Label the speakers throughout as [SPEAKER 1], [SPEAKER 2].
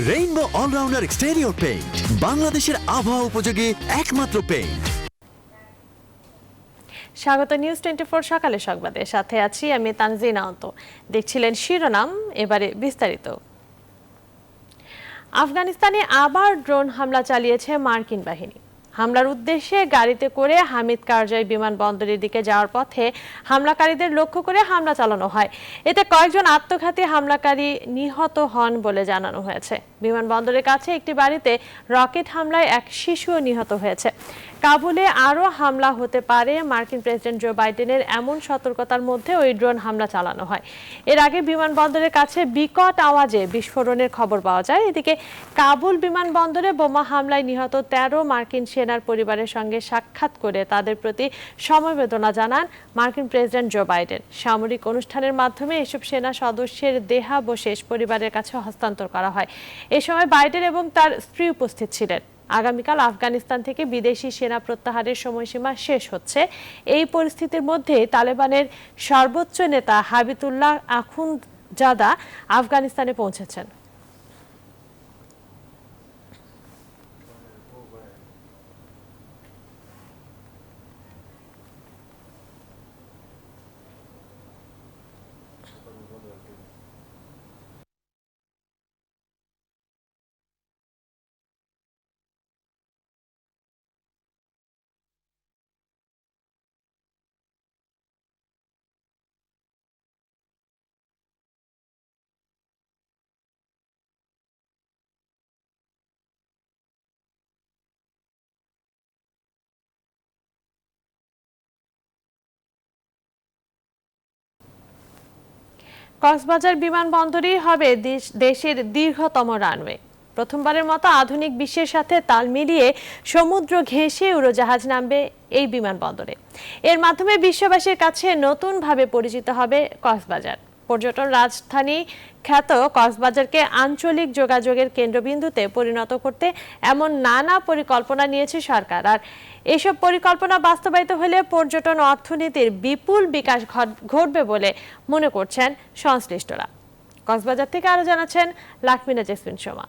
[SPEAKER 1] Rainbow allrounder exterior paint, বাংলাদেশের আবহাওয়া উপযোগী একমাত্র পেইন্ট।
[SPEAKER 2] স্বাগত নিউজ 24 সকালের সংবাদে, সাথে আছি আমি তানজিনা অন্ত। দেখছিলেন শিরোনাম, এবারে বিস্তারিত। আফগানিস্তানে আবার ড্রোন হামলা চালিয়েছে মার্কিন বাহিনী। হামলার উদ্দেশ্যে গাড়িতে করে হামিদ কারজাই বিমানবন্দরের দিকে যাওয়ার পথে হামলাকারীদের লক্ষ্য করে হামলা চালানো হয়। এতে কয়েকজন আত্মঘাতী হামলাকারী নিহত হন বলে জানানো হয়েছে। বিমানবন্দরের কাছে একটি বাড়িতে রকেট হামলায় এক শিশুও নিহত হয়েছে। কাবুলে আরও হামলা হতে পারে, মার্কিন প্রেসিডেন্ট জো বাইডেনের এমন সতর্কতার মধ্যে ওই ড্রোন হামলা চালানো হয়। এর আগে বিমানবন্দরের কাছে বিকট আওয়াজে বিস্ফোরণের খবর পাওয়া যায়। এদিকে কাবুল বিমানবন্দরে বোমা হামলায় নিহত 13 মার্কিন সেনার পরিবারের সঙ্গে সাক্ষাৎ করে তাদের প্রতি সমবেদনা জানান মার্কিন প্রেসিডেন্ট জো বাইডেন। সামরিক অনুষ্ঠানের মাধ্যমে এসব সেনা সদস্যের দেহাবশেষ পরিবারের কাছে হস্তান্তর করা হয়। এ সময় বাইডেন এবং তার স্ত্রী উপস্থিত ছিলেন। আগামীকাল আফগানিস্তান থেকে বিদেশি সেনা প্রত্যাহারের সময়সীমা শেষ হচ্ছে। এই পরিস্থিতির মধ্যে তালেবানের সর্বোচ্চ নেতা হাবিবুল্লাহ আখুনজাদা আফগানিস্তানে পৌঁছেছেন। কক্সবাজার বিমানবন্দরই হবে দেশের দীর্ঘতম রানওয়ে। প্রথমবারের মতো আধুনিক বিশ্বের সাথে তাল মিলিয়ে সমুদ্র ঘেঁষে উড়োজাহাজ নামবে এই বিমানবন্দরে। এর মাধ্যমে বিশ্ববাসীর কাছে নতুনভাবে পরিচিত হবে কক্সবাজার। পর্যটন রাজধানী খ্যাত কক্সবাজারকে আঞ্চলিক যোগাযোগের কেন্দ্রবিন্দুতে পরিণত করতে এমন নানা পরিকল্পনা নিয়েছে সরকার। আর এসব পরিকল্পনা বাস্তবায়িত হলে পর্যটন অর্থনীতির বিপুল বিকাশ ঘটবে বলে মনে করছেন সংশ্লিষ্টরা। কক্সবাজার থেকে আরো জানাচ্ছেন লাকমিনা জেসমিন সোমা।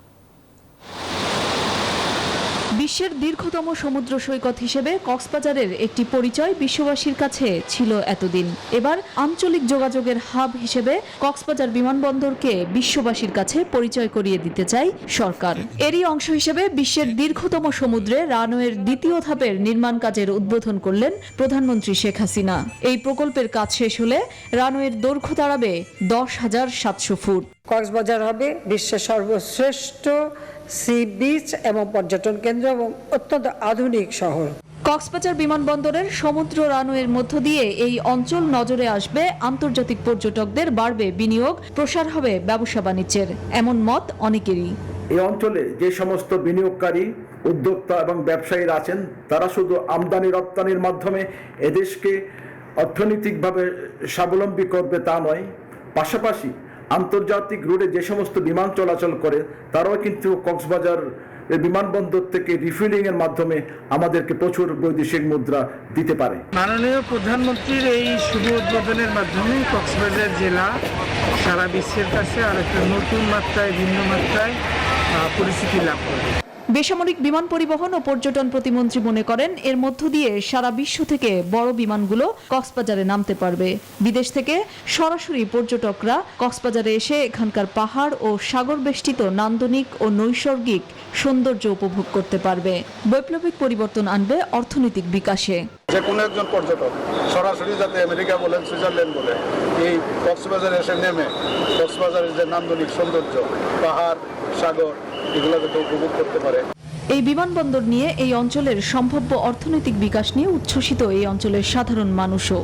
[SPEAKER 3] বিশ্বের দীর্ঘতম সমুদ্র সৈকত হিসেবে কক্সবাজারের একটি পরিচয় বিশ্ববাসীর কাছে ছিল এতদিন। এবার আঞ্চলিক যোগাযোগের হাব হিসেবে কক্সবাজার বিমানবন্দরকে বিশ্ববাসীর কাছে পরিচয় করিয়ে দিতে চায় সরকার। এরই অংশ হিসেবে বিশ্বের দীর্ঘতম সমুদ্রে রানওয়ের দ্বিতীয় ধাপের নির্মাণ কাজের উদ্বোধন করলেন প্রধানমন্ত্রী শেখ হাসিনা। এই প্রকল্পের কাজ শেষ হলে রানওয়ের দৈর্ঘ্য দাঁড়াবে 10,700 ফুট।
[SPEAKER 4] কক্সবাজার হবে বিশ্বের সর্বশ্রেষ্ঠ সি বিচ এবং পর্যটন কেন্দ্র এবং অত্যন্ত আধুনিক শহর।
[SPEAKER 3] কক্সবাজার বিমানবন্দরের সমুদ্র রানওয়ের মধ্য দিয়ে এই অঞ্চল নজরে আসবে আন্তর্জাতিক পর্যটকদের, বাড়বে বিনিয়োগ, প্রসার হবে ব্যবসা বাণিজ্যের, এমন মত অনেকেরই।
[SPEAKER 5] এই অঞ্চলে যে সমস্ত বিনিয়োগকারী, উদ্যোক্তা এবং ব্যবসায়ীরা আছেন, তারা শুধু আমদানি রপ্তানির মাধ্যমে এদেশকে অর্থনৈতিকভাবে স্বাবলম্বী করবে তা নয়, পাশাপাশি আন্তর্জাতিক রুটে যে সমস্ত বিমান চলাচল করে তারাও কিন্তু কক্সবাজার বিমানবন্দর থেকে রিফিলিং এর মাধ্যমে আমাদেরকে প্রচুর বৈদেশিক মুদ্রা দিতে পারে।
[SPEAKER 6] মাননীয় প্রধানমন্ত্রীর এই শুভ উদ্বোধনের মাধ্যমে কক্সবাজার জেলা সারা বিশ্বের কাছে আর একটা নতুন মাত্রায়, ভিন্ন মাত্রায় পরিচিতি লাভ করবে।
[SPEAKER 3] বেসামরিক বিমান পরিবহন ও পর্যটন প্রতিমন্ত্রী মনে করেন এর মধ্য দিয়ে সারা বিশ্ব থেকে বড় বিমানগুলো কক্সবাজারে নামতে পারবে। বিদেশ থেকে সরাসরি পর্যটকরা কক্সবাজারে এসে এখানকার পাহাড় ও সাগর বেষ্টিত নান্দনিক ও নৈসর্গিক সৌন্দর্য উপভোগ করতে পারবে। বৈপ্লবিক পরিবর্তন আনবে অর্থনৈতিক বিকাশে।
[SPEAKER 7] যে কোনো একজন পর্যটক সরাসরি যাতে আমেরিকা বলেন, সুইজারল্যান্ড বলে, এই কক্সবাজারে এসে নেমে কক্সবাজারের যে নান্দনিক সৌন্দর্য, পাহাড়, সাগর, এগুলো যাতে উপভোগ করতে পারে।
[SPEAKER 3] এই বিমানবন্দর নিয়ে এই অঞ্চলের সম্ভাব্য অর্থনৈতিক বিকাশ নিয়ে উচ্ছ্বসিত এই অঞ্চলের সাধারণ মানুষও।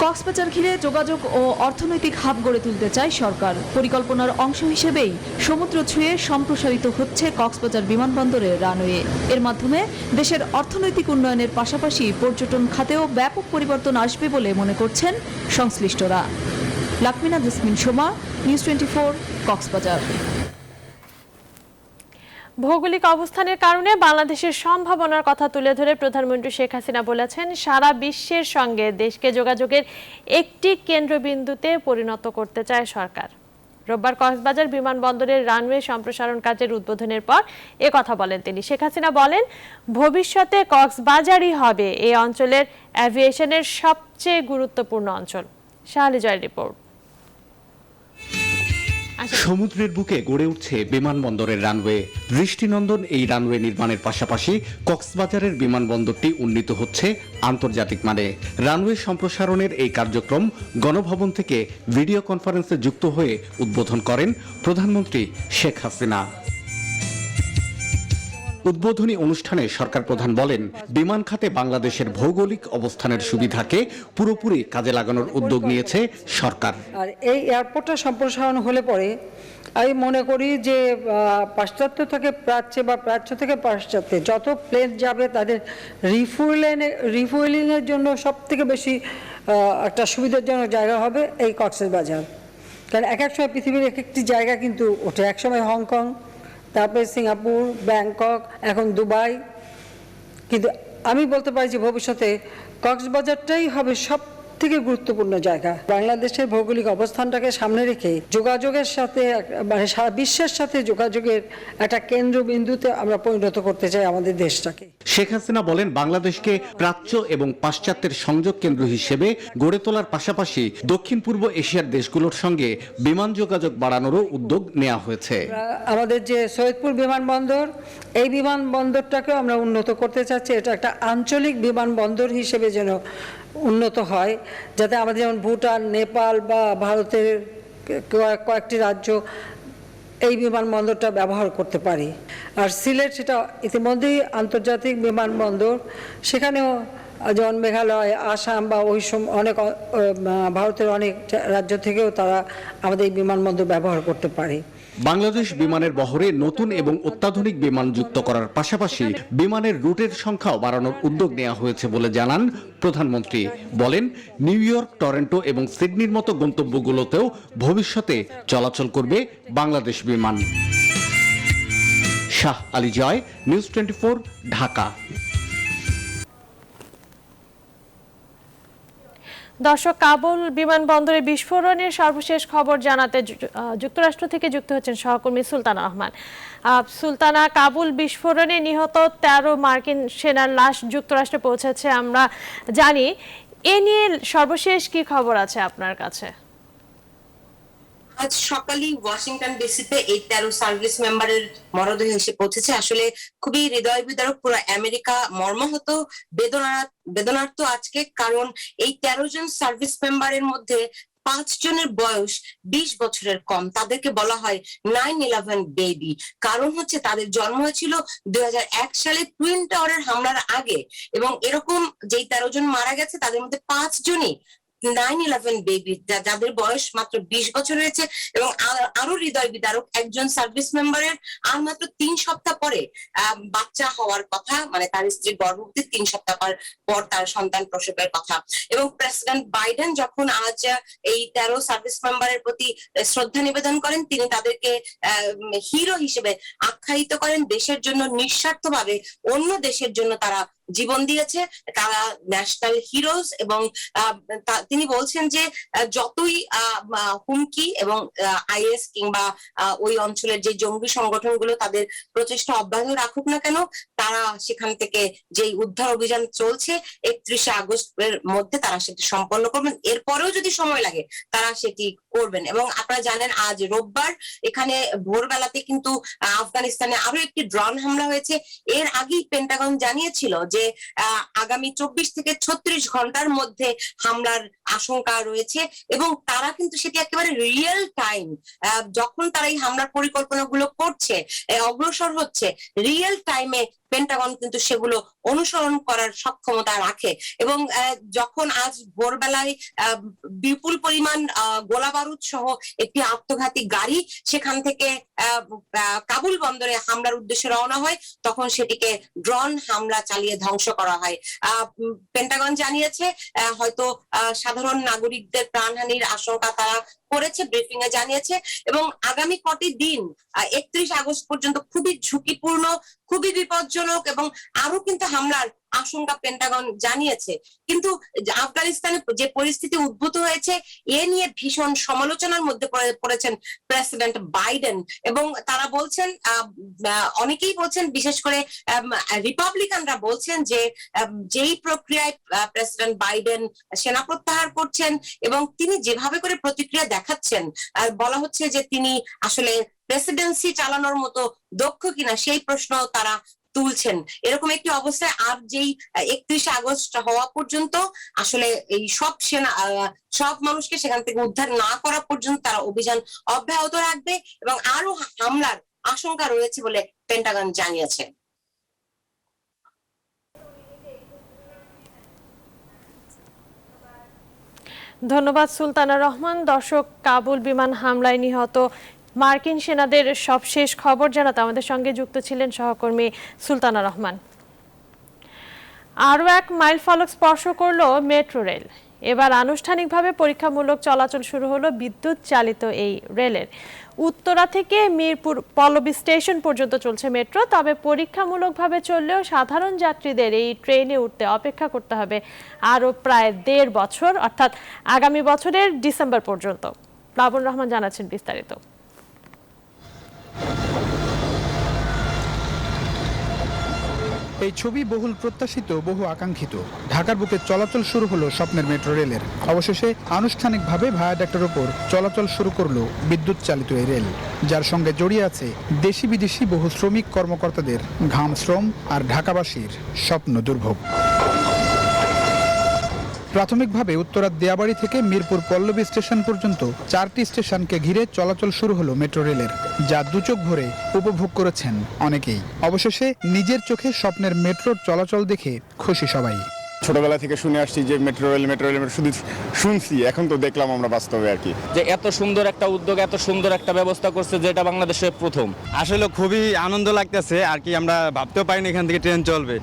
[SPEAKER 3] কক্সবাজার ঘিরে যোগাযোগ ও অর্থনৈতিক হাব গড়ে তুলতে চায় সরকার। পরিকল্পনার অংশ হিসেবেই সমুদ্র ছুঁয়ে সম্প্রসারিত হচ্ছে কক্সবাজার বিমানবন্দরের রানওয়ে। এর মাধ্যমে দেশের অর্থনৈতিক উন্নয়নের পাশাপাশি পর্যটন খাতেও ব্যাপক পরিবর্তন আসবে বলে মনে করছেন সংশ্লিষ্টরা। লাকমিনা জেসমিন সোমা, নিউজ 24, কক্সবাজার।
[SPEAKER 2] ভৌগোলিক অবস্থানের কারণে বাংলাদেশের সম্ভাবনার কথা তুলে ধরে প্রধানমন্ত্রী শেখ হাসিনা বলেছেন, সারা বিশ্বের সঙ্গে দেশকে যোগাযোগের একটি কেন্দ্রবিন্দুতে পরিণত করতে চায় সরকার। রোববার কক্সবাজার বিমানবন্দরের রানওয়ে সম্প্রসারণ কাজের উদ্বোধনের পর কথা বলেন তিনি। শেখ হাসিনা বলেন, ভবিষ্যতে কক্সবাজারই হবে এই অঞ্চলের অ্যাভিয়েশনের সবচেয়ে গুরুত্বপূর্ণ অঞ্চল। শাহলী জয়ের রিপোর্ট।
[SPEAKER 8] সমুদ্রের বুকে গড়ে উঠছে বিমানবন্দরের রানওয়ে। দৃষ্টিনন্দন এই রানওয়ে নির্মাণের পাশাপাশি কক্সবাজারের বিমানবন্দরটি উন্নীত হচ্ছে আন্তর্জাতিক মানে। রানওয়ে সম্প্রসারণের এই কার্যক্রম গণভবন থেকে ভিডিও কনফারেন্সে যুক্ত হয়ে উদ্বোধন করেন প্রধানমন্ত্রী শেখ হাসিনা। উদ্বোধনী অনুষ্ঠানে সরকার প্রধান বলেন, বিমান খাতে বাংলাদেশের ভৌগোলিক অবস্থানের সুবিধাকে পুরোপুরি কাজে লাগানোর উদ্যোগ নিয়েছে সরকার।
[SPEAKER 4] আর এই এয়ারপোর্টটা সম্প্রসারণ হলে পরে আমি মনে করি যে পাশ্চাত্য থেকে প্রাচ্যে বা প্রাচ্য থেকে পাশ্চাত্যে যত প্লেন যাবে তাদের রিফুয়েলিংয়ের জন্য সব থেকে বেশি একটা সুবিধাজনক জায়গা হবে এই কক্সবাজার। কারণ এক এক সময় পৃথিবীর এক একটি জায়গা কিন্তু ওঠে, একসময় হংকং, তারপরে সিঙ্গাপুর, ব্যাংকক, এখন দুবাই। কিন্তু আমি বলতে পারি যে ভবিষ্যতে কক্সবাজারটাই হবে সব থেকে গুরুত্বপূর্ণ জায়গা। বাংলাদেশের ভৌগোলিক অবস্থানটাকে সামনে রেখে যোগাযোগের সাথে মানে সারা বিশ্বের সাথে যোগাযোগের একটা কেন্দ্রবিন্দুতে আমরা পরিণত করতে চাই আমাদের দেশটাকে।
[SPEAKER 8] শেখ হাসিনা বলেন, বাংলাদেশকে প্রাচ্য এবং পাশ্চাত্যের সংযোগ কেন্দ্র হিসেবে গড়ে তোলার পাশাপাশি দক্ষিণ পূর্ব এশিয়ার দেশগুলোর সঙ্গে বিমান যোগাযোগ বাড়ানোরও উদ্যোগ নেওয়া হয়েছে।
[SPEAKER 4] আমাদের যে সৈয়দপুর বিমানবন্দর, এই বিমানবন্দরটাকেও আমরা উন্নত করতে চাচ্ছি। এটা একটা আঞ্চলিক বিমানবন্দর হিসেবে যেন উন্নত হয়, যাতে আমাদের যেমন ভুটান, নেপাল বা ভারতের কয়েকটি রাজ্য এই বিমানবন্দরটা ব্যবহার করতে পারি। আর সিলেট সেটা ইতিমধ্যেই আন্তর্জাতিক বিমানবন্দর, সেখানেও যেমন মেঘালয়, আসাম বা ওই অনেক ভারতের অনেক রাজ্য থেকেও তারা আমাদের এই বিমানবন্দর ব্যবহার করতে পারে।
[SPEAKER 8] বাংলাদেশ বিমানের বহরে নতুন এবং অত্যাধুনিক বিমান যুক্ত করার পাশাপাশি বিমানের রুটের সংখ্যাও বাড়ানোর উদ্যোগ নেওয়া হয়েছে বলে জানান প্রধানমন্ত্রী। বলেন, নিউ ইয়র্ক, টরন্টো এবং সিডনির মতো গন্তব্যগুলোতেও ভবিষ্যতে চলাচল করবে বাংলাদেশ বিমান। শাহ আলী জয়, নিউজ 24, ঢাকা।
[SPEAKER 2] দর্শক, কাবুল বিমানবন্দরে বিস্ফোরণের সর্বশেষ খবর জানাতে যুক্তরাষ্ট্র থেকে যুক্ত হচ্ছেন সহকর্মী সুলতানা রহমান। সুলতানা, কাবুল বিস্ফোরণে নিহত 13 মার্কিন সেনার লাশ যুক্তরাষ্ট্রে পৌঁছেছে আমরা জানি। এ নিয়ে সর্বশেষ কি খবর আছে আপনার কাছে?
[SPEAKER 9] আজ সকালে ওয়াশিংটন ডিসিতে এই 13 সার্ভিস মেম্বারের মরদেহ এসে পৌঁছেছে। আসলে খুবই হৃদয় বিদারক, পুরো আমেরিকা মর্মাহত, বেদনার্থ আজকে। কারণ এই 13 জন সার্ভিস মেম্বারের মধ্যে 5 জনের বয়স 20 বছরের কম। তাদেরকে বলা হয় 9/11 বেবি। কারণ হচ্ছে তাদের জন্ম হয়েছিল 2001 সালে টুইন টাওয়ারের হামলার আগে, এবং এরকম যেই 13 জন মারা গেছে তাদের মধ্যে 5 জনই 9/11 বেবি, যাদের বয়স মাত্র 20 বছর হয়েছে। এবং আরো হৃদয় বিদারক, একজন সার্ভিস মেম্বারের আর মাত্র 3 সপ্তাহ পরে বাচ্চা হওয়ার কথা, মানে তার স্ত্রী গর্ভবতী, 3 সপ্তাহ পর তার সন্তান প্রসবের কথা। এবং প্রেসিডেন্ট বাইডেন যখন আজ এই 13 সার্ভিস মেম্বারের প্রতি শ্রদ্ধা নিবেদন করেন, তিনি তাদেরকে হিরো হিসেবে আখ্যায়িত করেন। দেশের জন্য নিঃস্বার্থভাবে অন্য দেশের জন্য তারা জীবন দিয়েছে, তারা ন্যাশনাল হিরোজ। এবং তিনি বলছেন যে যতই হুমকি এবং আইএস কিংবা ওই অঞ্চলের যে জঙ্গি সংগঠনগুলো তাদের প্রচেষ্টা অব্যাহত রাখুক না কেন, তারা সেখান থেকে যে উদ্ধার অভিযান চলছে 31 আগস্টের মধ্যে তারা সেটি সম্পন্ন করবেন। এরপরেও যদি সময় লাগে তারা সেটি করবেন। এবং আপনারা জানেন, আজ রোববার এখানে ভোরবেলাতে কিন্তু আফগানিস্তানে আরো একটি ড্রোন হামলা হয়েছে। এর আগেই পেন্টাগন জানিয়েছিল যে আগামী 24 থেকে 36 ঘন্টার মধ্যে হামলার আশঙ্কা রয়েছে। এবং তারা কিন্তু সেটি একেবারে রিয়েল টাইম, যখন তারা এই হামলার পরিকল্পনাগুলো করছে, অগ্রসর হচ্ছে, রিয়েল টাইমে পেন্টাগন কিন্তু সেগুলো অনুসরণ করার সক্ষমতা রাখে। এবং যখন আজ ভোরবেলায় বিপুল পরিমাণ গোলা বারুদ সহ একটি আত্মঘাতী গাড়ি সেখান থেকে কাবুল বন্দরে হামলার উদ্দেশ্যে রওনা হয়, তখন সেটিকে ড্রোন হামলা চালিয়ে ধ্বংস করা হয়। পেন্টাগন জানিয়েছে হয়তো সাধারণ নাগরিকদের প্রাণহানির আশঙ্কা তারা করেছে, ব্রিফিং এ জানিয়েছে। এবং আগামী কটি দিন 31 আগস্ট পর্যন্ত খুবই ঝুঁকিপূর্ণ, খুবই বিপজ্জনক এবং আরো কিন্তু হামলার আশঙ্কা পেন্টাগন জানিয়েছে। কিন্তু আফগানিস্তানে যে পরিস্থিতি উদ্ভূত হয়েছে এ নিয়ে ভীষণ সমালোচনার মধ্যে পড়েছেন প্রেসিডেন্ট বাইডেন, এবং তারা বলছেন, অনেকেই বলছেন, বিশেষ করে রিপাবলিকানরা বলছেন যে যেই প্রক্রিয়ায় প্রেসিডেন্ট বাইডেন সেনা প্রত্যাহার করছেন এবং তিনি যেভাবে করে প্রতিক্রিয়া দেখাচ্ছেন, বলা হচ্ছে যে তিনি আসলে প্রেসিডেন্সি চালানোর মতো দক্ষ কিনা সেই প্রশ্ন তারা তুলছেন। এরকম একটি অবস্থায় আর যেই 31 আগস্ট হওয়া পর্যন্ত আসলে এই সব মানুষকে সেখান থেকে উদ্ধার না করা পর্যন্ত তারা অভিযান অব্যাহত রাখবে এবং আরো হামলার আশঙ্কা রয়েছে বলে পেন্টাগন জানিয়েছে।
[SPEAKER 2] ধন্যবাদ সুলতানা রহমান। দর্শক, কাবুল বিমান হামলায় নিহত মার্কিন সেনাদের সবশেষ খবর জানাতে আমাদের সঙ্গে যুক্ত ছিলেন সহকর্মী সুলতানা রহমান। আরও এক মাইলফলক স্পর্শ করলো মেট্রো রেল। এবার আনুষ্ঠানিকভাবে পরীক্ষামূলক চলাচল শুরু হলো বিদ্যুৎ চালিত এই রেলের। উত্তরা থেকে মিরপুর পল্লবী স্টেশন পর্যন্ত চলছে মেট্রো, তবে পরীক্ষামূলকভাবে চললেও সাধারণ যাত্রীদের এই ট্রেনে উঠতে অপেক্ষা করতে হবে আরও প্রায় 1.5 বছর, অর্থাৎ আগামী বছরের ডিসেম্বর পর্যন্ত। প্লাবন রহমান জানাচ্ছেন বিস্তারিত।
[SPEAKER 10] এই ছবি বহুল প্রত্যাশিত, বহু আকাঙ্ক্ষিত। ঢাকার বুকে চলাচল শুরু হলো স্বপ্নের মেট্রো রেলের। অবশেষে আনুষ্ঠানিকভাবে ভায়াডাক্টের ওপর চলাচল শুরু করলো বিদ্যুৎ চালিত এই রেল, যার সঙ্গে জড়িয়ে আছে দেশি বিদেশি বহু শ্রমিক কর্মকর্তাদের ঘাম শ্রম আর ঢাকাবাসীর স্বপ্ন দুর্ভোগ। প্রাথমিকভাবে উত্তরার দেয়াবাড়ি থেকে মিরপুর পল্লবী স্টেশন পর্যন্ত 4টি স্টেশনকে ঘিরে চলাচল শুরু হলো মেট্রো রেলের, যা দুচোখ ভরে উপভোগ করেছেন অনেকেই। অবশেষে নিজের চোখে স্বপ্নের মেট্রোর চলাচল দেখে খুশি সবাই।
[SPEAKER 11] ছোটবেলা থেকে শুনে আসছি যে মেট্রো রেল শুধু শুনছি, এখন তো দেখলাম আমরা বাস্তবে আর কি,
[SPEAKER 12] যে এত সুন্দর একটা উদ্যোগ, এত সুন্দর একটা ব্যবস্থা করছে, যেটা বাংলাদেশে প্রথম।
[SPEAKER 13] আসলে খুবই আনন্দ লাগতেছে আর কি, আমরা ভাবতেও পারিনি এখান থেকে ট্রেন চলবে।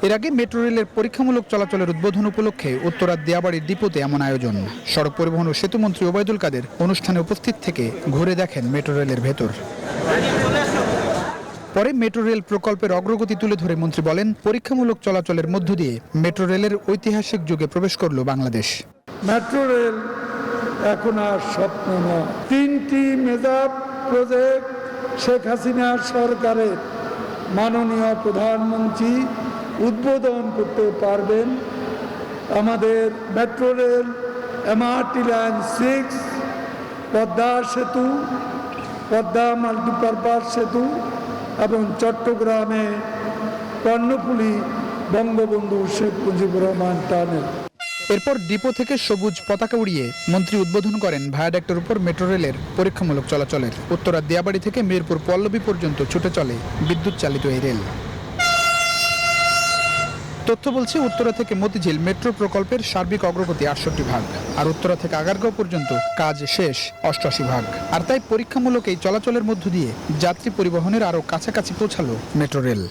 [SPEAKER 10] এর আগে মেট্রো রেলের পরীক্ষামূলক চলাচলের উদ্বোধন উপলক্ষে উত্তরার দিয়াবাড়ির ডিপোতে এমন আয়োজন। সড়ক পরিবহন ও সেতুমন্ত্রী ওবায়দুল কাদের অনুষ্ঠানে উপস্থিত থেকে ঘুরে দেখেন মেট্রো রেলের ভেতর। পরে মেট্রো রেল প্রকল্পের অগ্রগতি তুলে ধরে মন্ত্রী বলেন, পরীক্ষামূলক চলাচলের মধ্য দিয়ে মেট্রো রেলের ঐতিহাসিক যুগে প্রবেশ করল বাংলাদেশ।
[SPEAKER 6] মেট্রো রেল এখন আর স্বপ্ন নয়। 3টি মেজর প্রজেক্ট শেখ হাসিনা সরকারের মাননীয় প্রধানমন্ত্রী উদ্বোধন করতে পারবেন। আমাদের metro rail, MRT line 6, Padma সেতু, পদ্মা মাল্টিপারপাস সেতু এবং চট্টগ্রামে কর্ণফুলী বঙ্গবন্ধু শেখ মুজিবুর রহমান টানেল।
[SPEAKER 10] এরপর ডিপো থেকে সবুজ পতাকা উড়িয়ে মন্ত্রী উদ্বোধন করেন ভায়াডাক্টের উপর মেট্রো রেলের পরীক্ষামূলক চলাচলের। উত্তরার দিয়াবাড়ি থেকে মিরপুর পল্লবী পর্যন্ত ছুটে চলে বিদ্যুৎ চালিত এই রেল। তথ্য বলছে, উত্তরা থেকে মতিঝিল মেট্রো প্রকল্পের সার্বিক অগ্রগতি 68 ভাগ, আর উত্তরা থেকে আগারগাঁও পর্যন্ত কাজ শেষ 88 ভাগ। আর তাই পরীক্ষামূলক এই চলাচলের মধ্য দিয়ে যাত্রী পরিবহনের আরও কাছাকাছি পৌঁছালো মেট্রো রেল।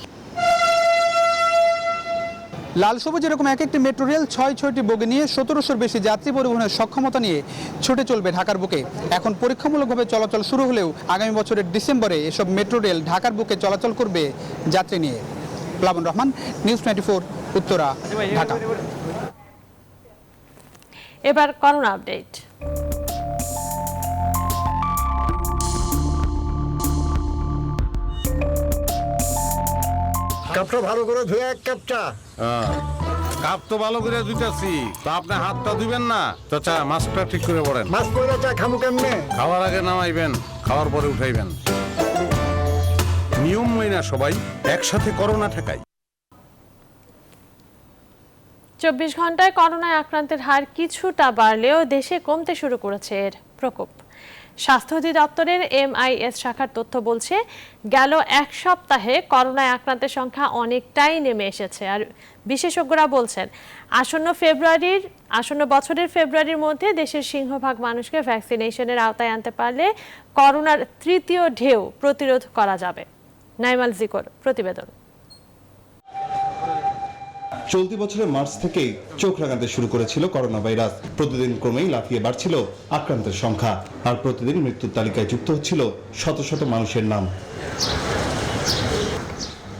[SPEAKER 10] লাল সবুজ এরকম এক একটি মেট্রো রেল 6টি বগি নিয়ে 1700-র বেশি যাত্রী পরিবহনের সক্ষমতা নিয়ে ছুটে চলবে ঢাকার বুকে। এখন পরীক্ষামূলকভাবে চলাচল শুরু হলেও আগামী বছরের ডিসেম্বরে এসব মেট্রো রেল ঢাকার বুকে চলাচল করবে যাত্রী নিয়ে। প্লাবন রহমান, নিউজ 24, উত্তরা, ঢাকা।
[SPEAKER 2] এবার করোনা আপডেট।
[SPEAKER 14] কাপটা ভালো করে ধুয়ে এক কাপটা।
[SPEAKER 15] কাপ তো ভালো করে ধুইতেছি, তো আপনি হাতটা ধুবেন না? তো চা মাছটা ঠিক করে পড়েন।
[SPEAKER 14] মাছ পয়লা চা খামু কেমনে?
[SPEAKER 15] খাওয়ার আগে নামাইবেন, খাওয়ার পরে উঠাইবেন। নিয়ম মেনে সবাই একসাথে করোনা ঠেকাই।
[SPEAKER 2] 24 ঘন্টায় করোনায় আক্রান্তের হার কিছুটা বাড়লেও দেশে কমতে শুরু করেছে এর প্রকোপ। স্বাস্থ্য অধিদপ্তরের MIS শাখার তথ্য বলছে, গেল এক সপ্তাহে করোনায় আক্রান্তের সংখ্যা অনেকটাই নেমে এসেছে। আর বিশেষজ্ঞরা বলছেন, আসন্ন বছরের ফেব্রুয়ারির মধ্যে দেশের সিংহভাগ মানুষকে ভ্যাকসিনেশনের আওতায় আনতে পারলে করোনার 3য় ঢেউ প্রতিরোধ করা যাবে। নাইমাল জিকর প্রতিবেদন।
[SPEAKER 16] চলতি বছরের মার্চ থেকেই চোখ রাঙাতে শুরু করেছিল করোনা ভাইরাস। প্রতিদিন ক্রমেই লাফিয়ে বাড়ছিল আক্রান্তের সংখ্যা, আর প্রতিদিন মৃত্যুর তালিকায় যুক্ত হচ্ছিল শত শত মানুষের নাম।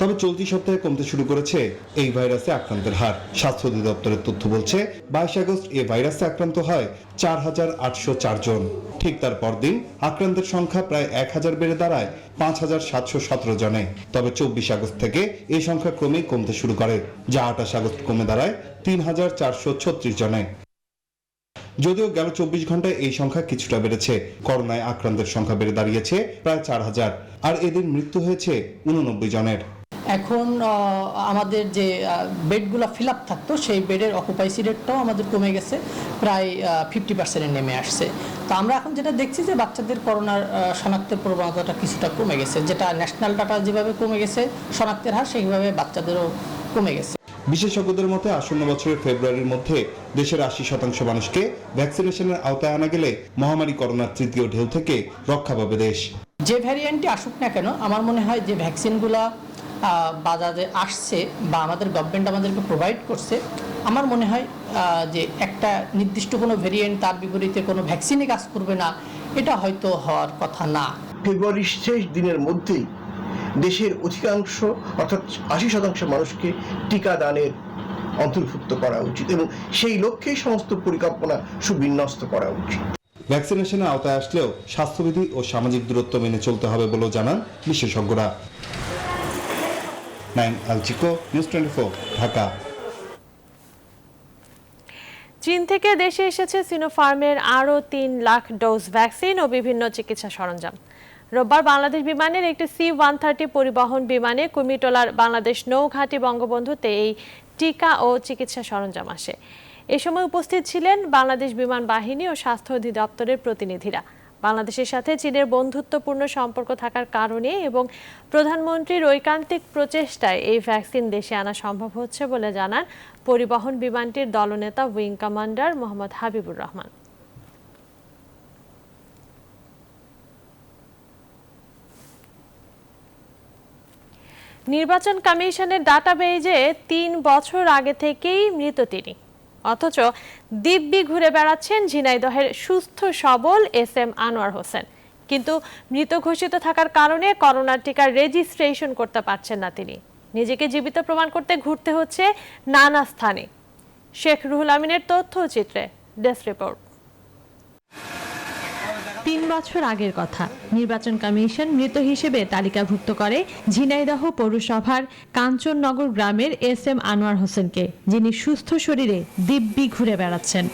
[SPEAKER 16] তবে চলতি সপ্তাহে কমতে শুরু করেছে এই ভাইরাসে আক্রান্তের হার। স্বাস্থ্য অধিদপ্তরের তথ্য বলছে 22 আগস্ট এই ভাইরাসে আক্রান্ত হয় 4,804 জন। ঠিক তার পরদিন আক্রান্তের সংখ্যা প্রায় 1,000 বেড়ে দাঁড়ায় 5,717 জনে। তবে 24 আগস্ট থেকে এই সংখ্যা ক্রমেই কমতে শুরু করে, যা 28 আগস্ট কমে দাঁড়ায় 3,436 জনে। যদিও গেল 24 ঘন্টায় এই সংখ্যা কিছুটা বেড়েছে। করোনায় আক্রান্তের সংখ্যা বেড়ে দাঁড়িয়েছে প্রায় 4,000, আর এদের মৃত্যু হয়েছে 89 জনের।
[SPEAKER 17] এখন আমাদের যে বেডগুলো ফিল আপ থাকতো সেই বেডের অকুপাইসি রেটটাও আমাদের কমে গেছে, প্রায় 50% নেমে আসছে। তো আমরা এখন যেটা দেখছি যে বাচ্চাদের করোনার শনাক্তের প্রবণতাটা কিছুটা কমে গেছে, যেটা ন্যাশনাল ডাটা যেভাবে কমে গেছে শনাক্তের হার, সেইভাবে বাচ্চাদেরও কমে গেছে।
[SPEAKER 16] বিশেষজ্ঞদের মতে আসন্ন বছরের ফেব্রুয়ারির মধ্যে দেশের 80% মানুষকে ভ্যাকসিনেশনের আওতায় আনা গেলে মহামারী করোনার তৃতীয় ঢেউ থেকে রক্ষা পাবে দেশ।
[SPEAKER 17] যে ভ্যারিয়েন্টই আসুক না কেন, আমার মনে হয় যে ভ্যাকসিনগুলো বাজারে আসছে বা আমাদের গভর্নমেন্ট আমাদেরকে প্রোভাইড করছে, আমার মনে হয় যে একটা নির্দিষ্ট কোনো ভ্যারিয়েন্ট তার বিপরীতে কোনো ভ্যাকসিনে কাজ করবে না, এটা হয়তো হওয়ার কথা না।
[SPEAKER 18] ফেব্রুয়ারির শেষ দিনের মধ্যেই দেশের অধিকাংশ অর্থাৎ 80% মানুষকে টিকা দানের অন্তর্ভুক্ত করা উচিত এবং সেই লক্ষ্যেই সমস্ত পরিকল্পনা সুবিন্যস্ত করা উচিত।
[SPEAKER 16] ভ্যাকসিনেশনের আওতায় আসলেও স্বাস্থ্যবিধি ও সামাজিক দূরত্ব মেনে চলতে হবে বলেও জানান বিশেষজ্ঞরা। আলচিকো, নিউজ 24, ঢাকা।
[SPEAKER 2] চীন থেকে দেশে এসেছে সিনোফার্মের আরও 3 লাখ ডোজ ভ্যাকসিন ও বিভিন্ন চিকিৎসা সরঞ্জাম। রোববার বাংলাদেশ বিমানের একটি C-130 পরিবহন বিমানে কুর্মিটোলার বাংলাদেশ নৌঘাঁটি বঙ্গবন্ধুতে এই টিকা ও চিকিৎসা সরঞ্জাম আসে। এ সময় উপস্থিত ছিলেন বাংলাদেশ বিমান বাহিনী ও স্বাস্থ্য অধিদপ্তরের প্রতিনিধিরা। বাংলাদেশের সাথে চীনের বন্ধুত্বপূর্ণ সম্পর্ক থাকার কারণে এবং প্রধানমন্ত্রীর ঐকান্তিক প্রচেষ্টায় এই ভ্যাকসিন দেশে আনা সম্ভব হচ্ছে বলে জানান পরিবহন বিমানটির দলনেতা উইং কমান্ডার মোহাম্মদ হাবিবুর রহমান। নির্বাচন কমিশনের ডাটাবেজে 3 বছর আগে থেকেই মৃত তিনি, অথচ দিব্যি ঘুরে বেড়াচ্ছেন ঝিনাইদহের সুস্থ সবল SM আনোয়ার হোসেন। কিন্তু মৃত ঘোষিত থাকার কারণে করোনার টিকার রেজিস্ট্রেশন করতে পারছেন না তিনি। নিজেকে জীবিত প্রমাণ করতে ঘুরতে হচ্ছে নানা স্থানে। শেখ রুহুল আমিনের তথ্যচিত্রে ডেস্ক রিপোর্ট।
[SPEAKER 3] 3 বছর আগের কথা, নির্বাচন কমিশন মৃত হিসেবে তালিকাভুক্ত করে ঝিনাইদহ পৌরসভার কাঞ্চননগর গ্রামের SM আনোয়ার হোসেনকে, যিনি সুস্থ শরীরে দিব্যি ঘুরে বেড়াচ্ছেন।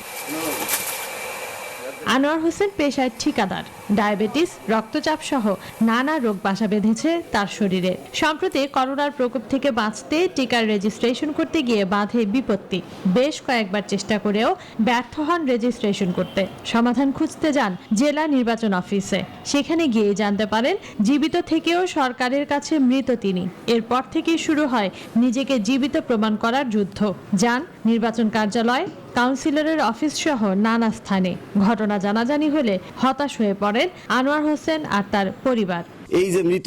[SPEAKER 3] আনোয়ার হোসেন পেশায় ঠিকাদার। ডায়াবেটিস, রক্তচাপ সহ নানা রোগ বাসা বেঁধেছে তার শরীরে। সম্প্রতি করোনার প্রকোপ থেকে বাঁচতে টিকার রেজিস্ট্রেশন করতে গিয়ে বাধে বিপত্তি। বেশ কয়েকবার চেষ্টা করেও ব্যর্থ হন রেজিস্ট্রেশন করতে। সমাধান খুঁজতে যান জেলা নির্বাচন অফিসে। সেখানে গিয়ে জানতে পারেন জীবিত থেকেও সরকারের কাছে মৃত তিনি। এরপর থেকেই শুরু হয় নিজেকে জীবিত প্রমাণ করার যুদ্ধ। যান নির্বাচন কার্যালয়, কাউন্সিলরের অফিস সহ নানা স্থানে। ঘটনা জানাজানি হলে হতাশ হয়ে পড়েন আনোয়ার হোসেন আর তার পরিবার।
[SPEAKER 19] এই যে মৃত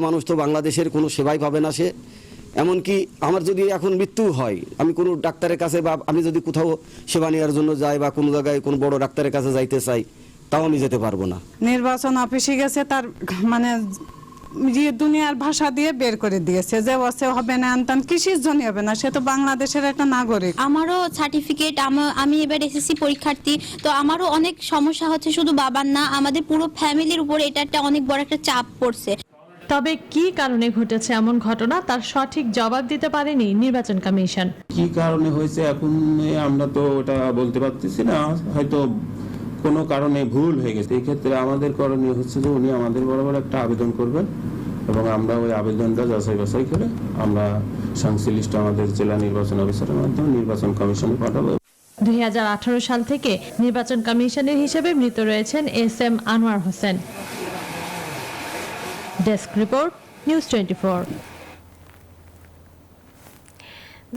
[SPEAKER 19] মানুষ তো বাংলাদেশের কোনো সেবাই পাবে না সে। এমনকি আমার যদি এখন মৃত্যু হয়, আমি কোনো ডাক্তারের কাছে বা আমি যদি কোথাও সেবা নেওয়ার জন্য যাই বা কোনো জায়গায় কোনো বড় ডাক্তারের কাছে যাইতে চাই, তাও আমি যেতে পারবো না।
[SPEAKER 20] নির্বাচন অফিসে গেছে, তার মানে দুনিয়ার ভাষা দিয়ে বের করে দিয়েছে যে ওসে হবে না, আনতান কিসের জন্য হবে না, সে তো বাংলাদেশের একটা নাগরিক।
[SPEAKER 21] আমারও সার্টিফিকেট, আমি এবার SSC পরীক্ষার্থী, তো আমারও অনেক সমস্যা হচ্ছে, শুধু বাবার না আমাদের পুরো ফ্যামিলির উপর এটা একটা অনেক বড় একটা চাপ পড়ছে।
[SPEAKER 3] তবে কি কারণে ঘটেছে এমন ঘটনা তার সঠিক জবাব দিতে পারেনি নির্বাচন কমিশন।
[SPEAKER 22] কি কারণে হয়েছে এখন আমরা তো ওটা বলতে পারতেছি না, হয়তো কোনো কারণে ভুল হয়ে গেছে। এই ক্ষেত্রে আমাদের করণীয় হচ্ছে যে উনি আমাদের বরাবর একটা আবেদন করবেন এবং আমরা ওই আবেদনটা যাচাই বাছাই করে আমরা সংশ্লিষ্ট আমাদের জেলা নির্বাচন অফিসারের মাধ্যমে নির্বাচন কমিশনে পাঠাবো।
[SPEAKER 3] 2018 সাল থেকে নির্বাচন কমিশনের হিসেবে মৃত রয়েছেন SM Anwar Hossain. Desk report, news 24।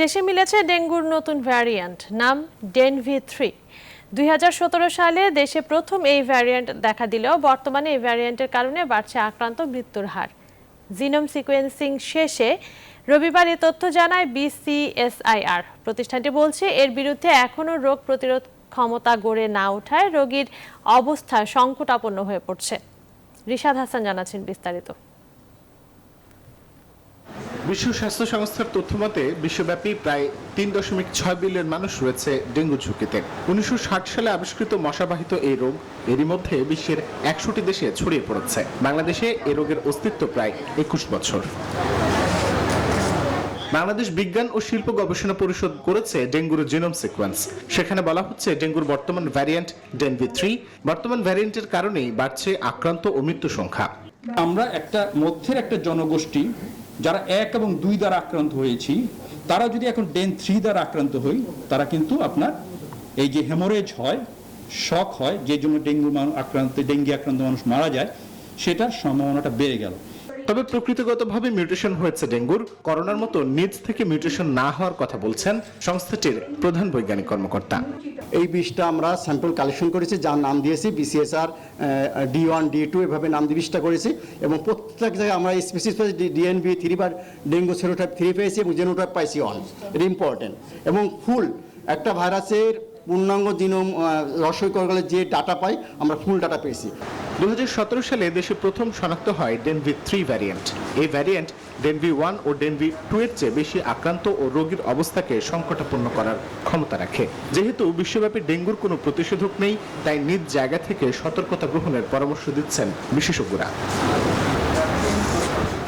[SPEAKER 2] দেশে মিলেছে ডেঙ্গুর নতুন ভ্যারিয়েন্ট, নাম ডেনভি-3। 2017 সালে দেশে প্রথম এই ভ্যারিয়েন্ট দেখা দিলেও বর্তমানে এই ভ্যারিয়েন্টের কারণে বাড়ছে আক্রান্ত মৃত্যুর হার। জিনোম সিকোয়েন্সিং শেষে রবিবার এই তথ্য জানায় BCSIR। প্রতিষ্ঠানটি বলছে এর বিরুদ্ধে এখনও রোগ প্রতিরোধ ক্ষমতা গড়ে না ওঠায় রোগীর অবস্থা সংকটাপন্ন হয়ে পড়ছে। রিশাদ হাসান জানাচ্ছেন বিস্তারিত।
[SPEAKER 1] বিশ্ব স্বাস্থ্য সংস্থার তথ্য মতে বিশ্বব্যাপী প্রায় 3.6 বিলিয়ন মানুষ রয়েছে ডেঙ্গু ঝুঁকিতে। 1960 সালে আবিষ্কৃত মশাবাহিত এই রোগ এরই মধ্যে বিশ্বের 100টি দেশে ছড়িয়ে পড়েছে। বাংলাদেশে এই রোগের অস্তিত্ব প্রায় 21 বছর। বাংলাদেশ বিজ্ঞান ও শিল্প গবেষণা পরিষদ করেছে ডেঙ্গুর জিনোম সিকোয়েন্স। সেখানে বলা হচ্ছে ডেঙ্গুর বর্তমান ভ্যারিয়েন্ট ডেনভি3 বর্তমান ভ্যারিয়েন্টের কারণেই বাড়ছে আক্রান্ত ও মৃত্যু সংখ্যা।
[SPEAKER 5] আমরা মধ্যের একটা জনগোষ্ঠী যারা 1 এবং 2 দ্বারা আক্রান্ত হয়েছি, তারা যদি এখন ডেন3 দ্বারা আক্রান্ত হই, তারা কিন্তু আপনার এই যে হেমোরেজ হয়, শক হয়, যে জন্য ডেঙ্গি আক্রান্ত মানুষ মারা যায়, সেটার সম্ভাবনাটা বেড়ে গেল।
[SPEAKER 1] তবে প্রকৃতিগতভাবে মিউটেশন হয়েছে ডেঙ্গুর। করোনার মতো নিজ থেকে মিউটেশন না হওয়ার কথা বলছেন সংস্থাটির প্রধান বৈজ্ঞানিক কর্মকর্তা।
[SPEAKER 23] এই বিষটা আমরা স্যাম্পল কালেকশন করেছি, যার নাম দিয়েছি বিসিএসআর D1 D2 এভাবে নাম দিয়ে বিষটা করেছি, এবং প্রত্যেক জায়গায় আমরা স্পেসিফিক DNV3 বা ডেঙ্গু সেরোটাইপ 3 পেয়েছি এবং জেনোটাইপ পাইছি 1। এটা ইম্পর্টেন্ট। এবং ফুল একটা ভাইরাসের পূর্ণাঙ্গ জিনোম রহস্য করলে যে ডাটা পাই, আমরা ফুল ডাটা পেয়েছি।
[SPEAKER 1] 2017 সালে দেশে প্রথম শনাক্ত হয় ডেনভি3 ভ্যারিয়েন্ট। এই ভ্যারিয়েন্ট ডেনভি1 ও ডেনভি2 এর চেয়ে বেশি আক্রান্ত ও রোগীর অবস্থাকে সংকটাপন্ন করার ক্ষমতা রাখে। যেহেতু বিশ্বব্যাপী ডেঙ্গুর কোনো প্রতিষেধক নেই, তাই নিজ জায়গা থেকে সতর্কতা গ্রহণের পরামর্শ দিচ্ছেন বিশেষজ্ঞরা।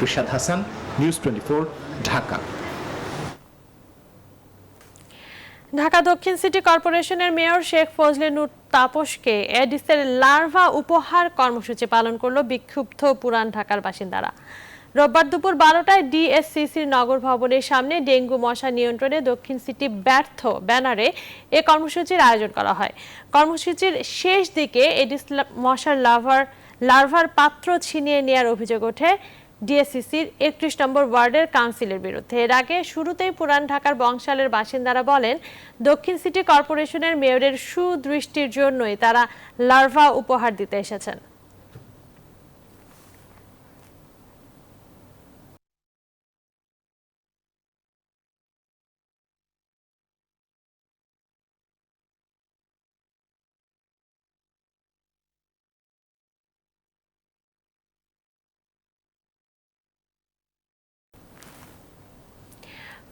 [SPEAKER 1] রিশাদ হাসান, নিউজ 24, ঢাকা।
[SPEAKER 2] ঢাকা দক্ষিণ সিটি কর্পোরেশনের মেয়র শেখ ফজলে নূর তাপসকে এডিসের লার্ভা উপহার কর্মসূচি পালন করল বিক্ষুব্ধ পুরান ঢাকার বাসিন্দারা। রোববার দুপুর 12টায় ডিএসসিসির নগর ভবনের সামনে ডেঙ্গু মশা নিয়ন্ত্রণে দক্ষিণ সিটি ব্যর্থ ব্যানারে এ কর্মসূচির আয়োজন করা হয়। কর্মসূচির শেষ দিকে এডিস মশার লার্ভার পাত্র ছিনিয়ে নেওয়ার অভিযোগ ওঠে ডিএসসিসির 31 নম্বর ওয়ার্ডের কাউন্সিলের বিরুদ্ধে। এর আগে শুরুতেই পুরান ঢাকার বংশালের বাসিন্দারা বলেন, দক্ষিণ সিটি কর্পোরেশনের মেয়রের সুদৃষ্টির জন্যই তারা লার্ভা উপহার দিতে এসেছেন।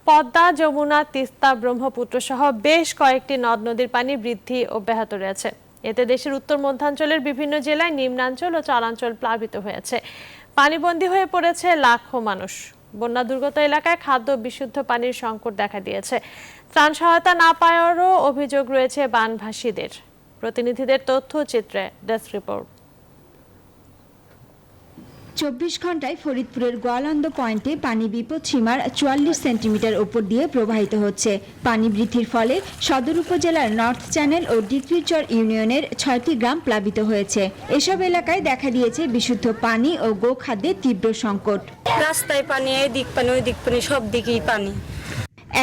[SPEAKER 2] পদ্মা, যমুনা, তিস্তা, ব্রহ্মপুত্র সহ বেশ কয়েকটি নদ নদীর পানি বৃদ্ধি অব্যাহত রয়েছে। এতে দেশের উত্তর মধ্যাঞ্চলের বিভিন্ন জেলায় নিম্নাঞ্চল ও চরাঞ্চল প্লাবিত হয়েছে। পানিবন্দী হয়ে পড়েছে লাখো মানুষ। বন্যা দুর্গত এলাকায় খাদ্য বিশুদ্ধ পানির সংকট দেখা দিয়েছে। ত্রাণ সহায়তা না পাওয়ারও অভিযোগ রয়েছে বানভাসীদের। প্রতিনিধিদের তথ্যচিত্রে ডেস্ক রিপোর্ট।
[SPEAKER 24] 24 ঘন্টায় ফরিদপুরের গোয়ালন্দ পয়েন্টে পানি বিপদসীমার 44 সেন্টিমিটার উপর দিয়ে প্রবাহিত হচ্ছে। পানি বৃদ্ধির ফলে সদর উপজেলার নর্থ চ্যানেল ও ডিক্রিচর ইউনিয়নের 6টি গ্রাম প্লাবিত হয়েছে। এসব এলাকায় দেখা দিয়েছে বিশুদ্ধ পানি ও গোখাদ্যের তীব্র সংকট।
[SPEAKER 25] রাস্তায় পানি, এদিক পানি ওইদিক পানি, সব দিকেই পানি।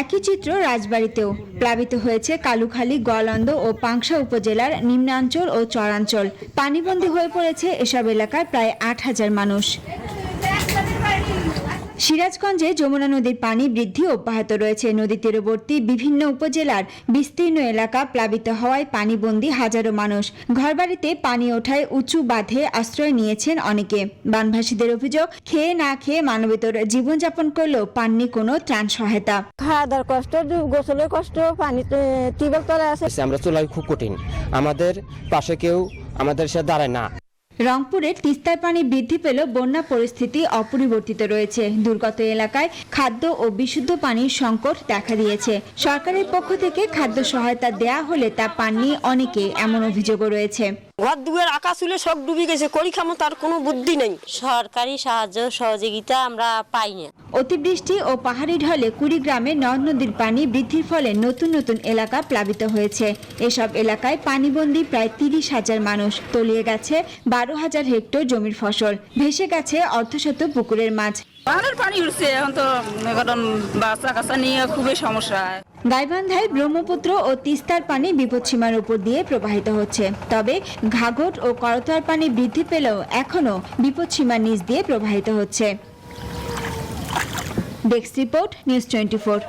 [SPEAKER 24] একই চিত্র রাজবাড়ীতেও। প্লাবিত হয়েছে কালুখালী, গোয়ালন্দ ও পাংশা উপজেলার নিম্নাঞ্চল ও চরাঞ্চল। পানিবন্দী হয়ে পড়েছে এসব এলাকার প্রায় 8000 মানুষ। সিরাজগঞ্জে যমুনা নদীর পানি বৃদ্ধি অব্যাহত রয়েছে। নদী তীরবর্তী বিভিন্ন উপজেলার বিস্তীর্ণ এলাকা প্লাবিত হওয়ায় পানিবন্দী হাজারো মানুষ। ঘরবাড়িতে পানি ওঠায় উঁচু বাঁধে আশ্রয় নিয়েছেন অনেকে। বানভাসীদের অভিযোগ, খেয়ে না খেয়ে মানবেতর জীবনযাপন করলেও পাননি কোনো ত্রাণ সহায়তা।
[SPEAKER 25] খাওয়া দাওয়ার কষ্ট, গোসলের কষ্ট, পানিতে টিউবওয়েল তলা আছে।
[SPEAKER 26] আমরা চলাই খুব কঠিন, আমাদের পাশে কেউ আমাদের সাথে দাঁড়ায় না।
[SPEAKER 24] রংপুরের তিস্তার পানি বৃদ্ধি পেল, বন্যা পরিস্থিতি অপরিবর্তিত রয়েছে। দুর্গত এলাকায় খাদ্য ও বিশুদ্ধ পানির সংকট দেখা দিয়েছে। সরকারের পক্ষ থেকে খাদ্য সহায়তা দেয়া হলে তা পাননি অনেকে, এমন অভিযোগও রয়েছে।
[SPEAKER 25] ঘর দুয়ার আকাশ চুলে সব ডুবে গেছে, করি খামো তার কোনো বুদ্ধি নেই। সরকারি সাহায্য সহযোগিতা আমরা পাই না।
[SPEAKER 24] অতিবৃষ্টি ও পাহাড়ি ঢলে কুড়িগ্রামে নদ নদীর পানি বৃদ্ধির ফলে নতুন নতুন এলাকা প্লাবিত হয়েছে। এসব এলাকায় পানিবন্দী প্রায় 30,000 মানুষ। তলিয়ে গেছে 12,000 হেক্টর জমির ফসল। ভেসে গেছে অর্ধশত পুকুরের মাছ।
[SPEAKER 25] পানি উঠছে, এখন তো বাচ্চা কাচ্চা নিয়ে খুবই সমস্যা।
[SPEAKER 24] গাইবান্ধায় ব্রহ্মপুত্র ও তিস্তার পানি বিপদসীমার উপর দিয়ে প্রবাহিত হচ্ছে। তবে ঘাঘট ও করতোয়ার পানি বৃদ্ধি পেলেও এখনও বিপদসীমার নিচ দিয়ে প্রবাহিত হচ্ছে। Desk report, news 24।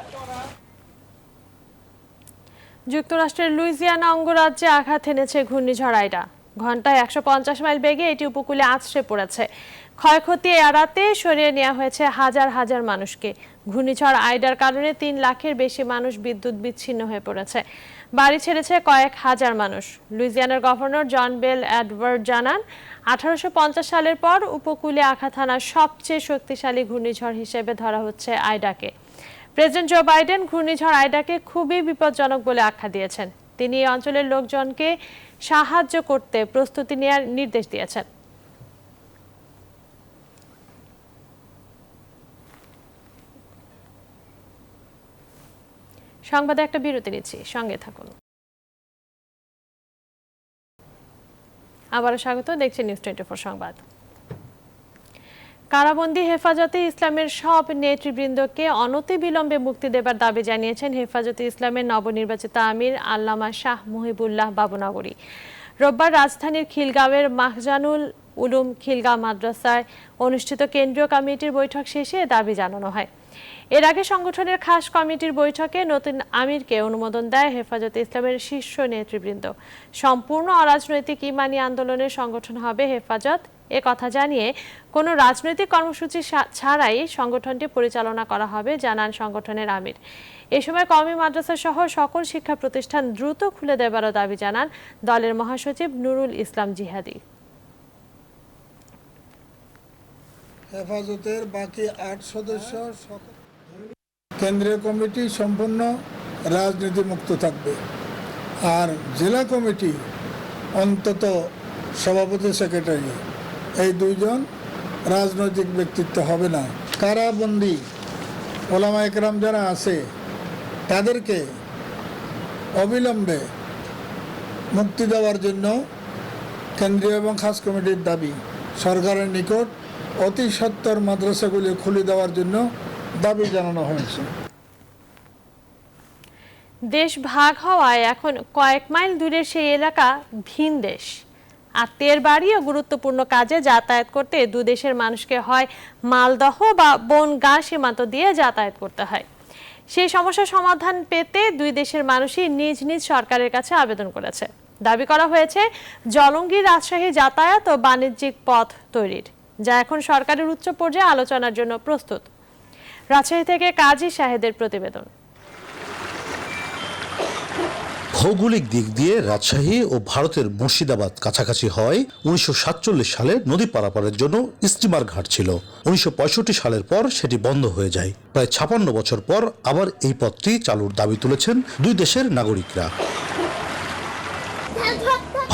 [SPEAKER 2] যুক্তরাষ্ট্রের লুইজিয়ানা অঙ্গরাজ্যে আঘাত এনেছে ঘূর্ণিঝড় আইডা। ঘন্টায় 150 মাইল বেগে এটি উপকূলে আছড়ে পড়েছে। ক্ষয়ক্ষতি এড়াতে সরিয়ে নেওয়া হয়েছে হাজার হাজার মানুষকে। ঘূর্ণিঝড় আইডার কারণে 3 লাখের বেশি মানুষ বিদ্যুৎ বিচ্ছিন্ন হয়ে পড়েছে। বাড়ি ছেড়েছে কয়েক হাজার মানুষ। লুইজিয়ানার গভর্নর জন বেল এডওয়ার্ড জানান, 1850 সালের পর উপকূলে আঘাত হানা সবচেয়ে শক্তিশালী ঘূর্ণিঝড় হিসেবে ধরা হচ্ছে আইডাকে। প্রেসিডেন্ট জো বাইডেন ঘূর্ণিঝড় আইডাকে খুবই বিপজ্জনক বলে আখ্যা দিয়েছেন। তিনি এই অঞ্চলের লোকজনকে সাহায্য করতে প্রস্তুতি নেওয়ার নির্দেশ দিয়েছেন। সংবাদে একটা বিরতি নিচ্ছি, সঙ্গে থাকুন। আবারও স্বাগত, দেখছেন নিউজ 24 সংবাদ। কারাবন্দী হেফাজতে ইসলামের সব নেতৃবৃন্দকে অনতিবিলম্বে মুক্তি দেবার দাবি জানিয়েছেন হেফাজতে ইসলামের নবনির্বাচিত আমির আল্লামা শাহ মুহিবুল্লাহ বাবুনগরী। রোববার রাজধানীর খিলগাঁওয়ের মাহজানুল উলুম খিলগাঁও মাদ্রাসায় অনুষ্ঠিত কেন্দ্রীয় কমিটির বৈঠক শেষে দাবি জানানো হয়। এর আগে সংগঠনের খাস কমিটির বৈঠকে নতুন আমিরকে অনুমোদন দেয় হেফাজতে ইসলামের শীর্ষ নেতৃবৃন্দ। সম্পূর্ণ অরাজনৈতিক ইমানি আন্দোলনের সংগঠন হবে হেফাজত, এ কথা জানিয়ে কোনো রাজনৈতিক কর্মসূচি ছাড়াই সংগঠনটি পরিচালনা করা হবে জানান সংগঠনের আমির। এ সময় কওমি মাদ্রাসা সহ সকল শিক্ষা প্রতিষ্ঠান দ্রুত খুলে দেবারও দাবি জানান দলের মহাসচিব নুরুল ইসলাম জিহাদি।
[SPEAKER 4] হেফাজতের বাকি 8 সদস্য কেন্দ্রীয় কমিটি সম্পূর্ণ রাজনীতি মুক্ত থাকবে, আর জেলা কমিটি অন্তত সভাপতি সেক্রেটারি এই 2 জন রাজনৈতিক ব্যক্তিত্ব হবে না। কারাবন্দী ওলামা একরাম যারা আছে তাদেরকে অবিলম্বে মুক্তি দেওয়ার জন্য কেন্দ্রীয় এবং খাস কমিটির দাবি। সরকারের নিকট অতি সত্বর মাদ্রাসাগুলি খুলে দেওয়ার জন্য দাবি জানানো হয়েছে।
[SPEAKER 2] দেশ ভাগ হওয়ায় এখন কয়েক মাইল দূরের সেই এলাকা ভিন দেশ। আত্মীয়ের বাড়ি ও গুরুত্বপূর্ণ কাজে যাতায়াত করতে 2 দেশের মানুষকে হয় মালদহ বা বনগাঁ সীমান্ত দিয়ে যাতায়াত করতে হয়। সেই সমস্যার সমাধান পেতে 2 দেশের মানুষই নিজ নিজ সরকারের কাছে আবেদন করেছে। দাবি করা হয়েছে জলঙ্গি রাজশাহী যাতায়াত ও বাণিজ্যিক পথ তৈরির, যা এখন সরকারের উচ্চ পর্যায়ে আলোচনার জন্য প্রস্তুত। রাজশাহী থেকে কাজী শাহেদের প্রতিবেদন।
[SPEAKER 7] ভৌগোলিক দিক দিয়ে রাজশাহী ও ভারতের মুর্শিদাবাদ কাছাকাছি হয় 1947 সালে নদী পারাপারের জন্য স্টিমার ঘাট ছিল। 1965 সালের পর সেটি বন্ধ হয়ে যায়। প্রায় 56 বছর পর আবার এই পথটি চালুর দাবি তুলেছেন 2 দেশের নাগরিকরা।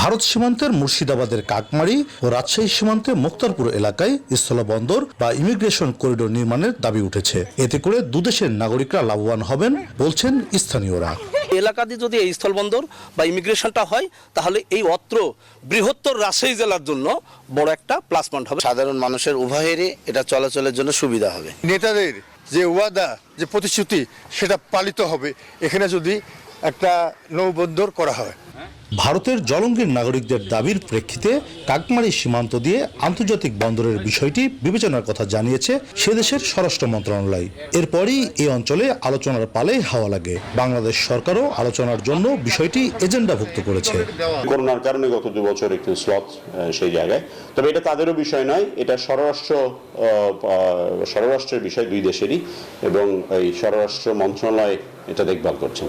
[SPEAKER 7] ভারত সীমান্তের মুর্শিদাবাদের কাকমারি ও রাজশাহী সীমান্তে মুক্তারপুর এলাকায় স্থলবন্দর বা ইমিগ্রেশন করিডোর নির্মাণের দাবি উঠেছে। এতে করে 2 দেশের নাগরিকরা লাভবান হবেন বলছেন স্থানীয়রা।
[SPEAKER 8] এলাকাতে যদি এই স্থলবন্দর বা ইমিগ্রেশনটা হয় তাহলে এই অত্র বৃহত্তর রাজশাহী জেলার জন্য বড় একটা প্লাস পয়েন্ট হবে।
[SPEAKER 9] সাধারণ মানুষের উভয়েরই এটা চলাচলের জন্য সুবিধা হবে।
[SPEAKER 14] নেতাদের যে ওয়াদা, যে প্রতিশ্রুতি, সেটা পালিত হবে এখানে যদি একটা নৌবন্দর করা হয়।
[SPEAKER 7] ভারতের জলঙ্গির নাগরিকদের দাবির প্রেক্ষিতে কাকমারি সীমান্ত দিয়ে আন্তর্জাতিক বন্দরের বিষয়টি বিবেচনার কথা জানিয়েছে সে দেশের স্বরাষ্ট্র মন্ত্রণালয়। এরপরই এই অঞ্চলে আলোচনার পালে হাওয়া লাগে। বাংলাদেশ সরকারও আলোচনার জন্য বিষয়টি এজেন্ডাভুক্ত করেছে।
[SPEAKER 11] করোনার কারণে গত 2 বছর একটু স্লথ সেই জায়গায়, তবে এটা তাদেরও বিষয় নয়, এটা স্বরাষ্ট্রের বিষয় 2 দেশেরই, এবং এই স্বরাষ্ট্র মন্ত্রণালয় এটা দেখভাল করছেন।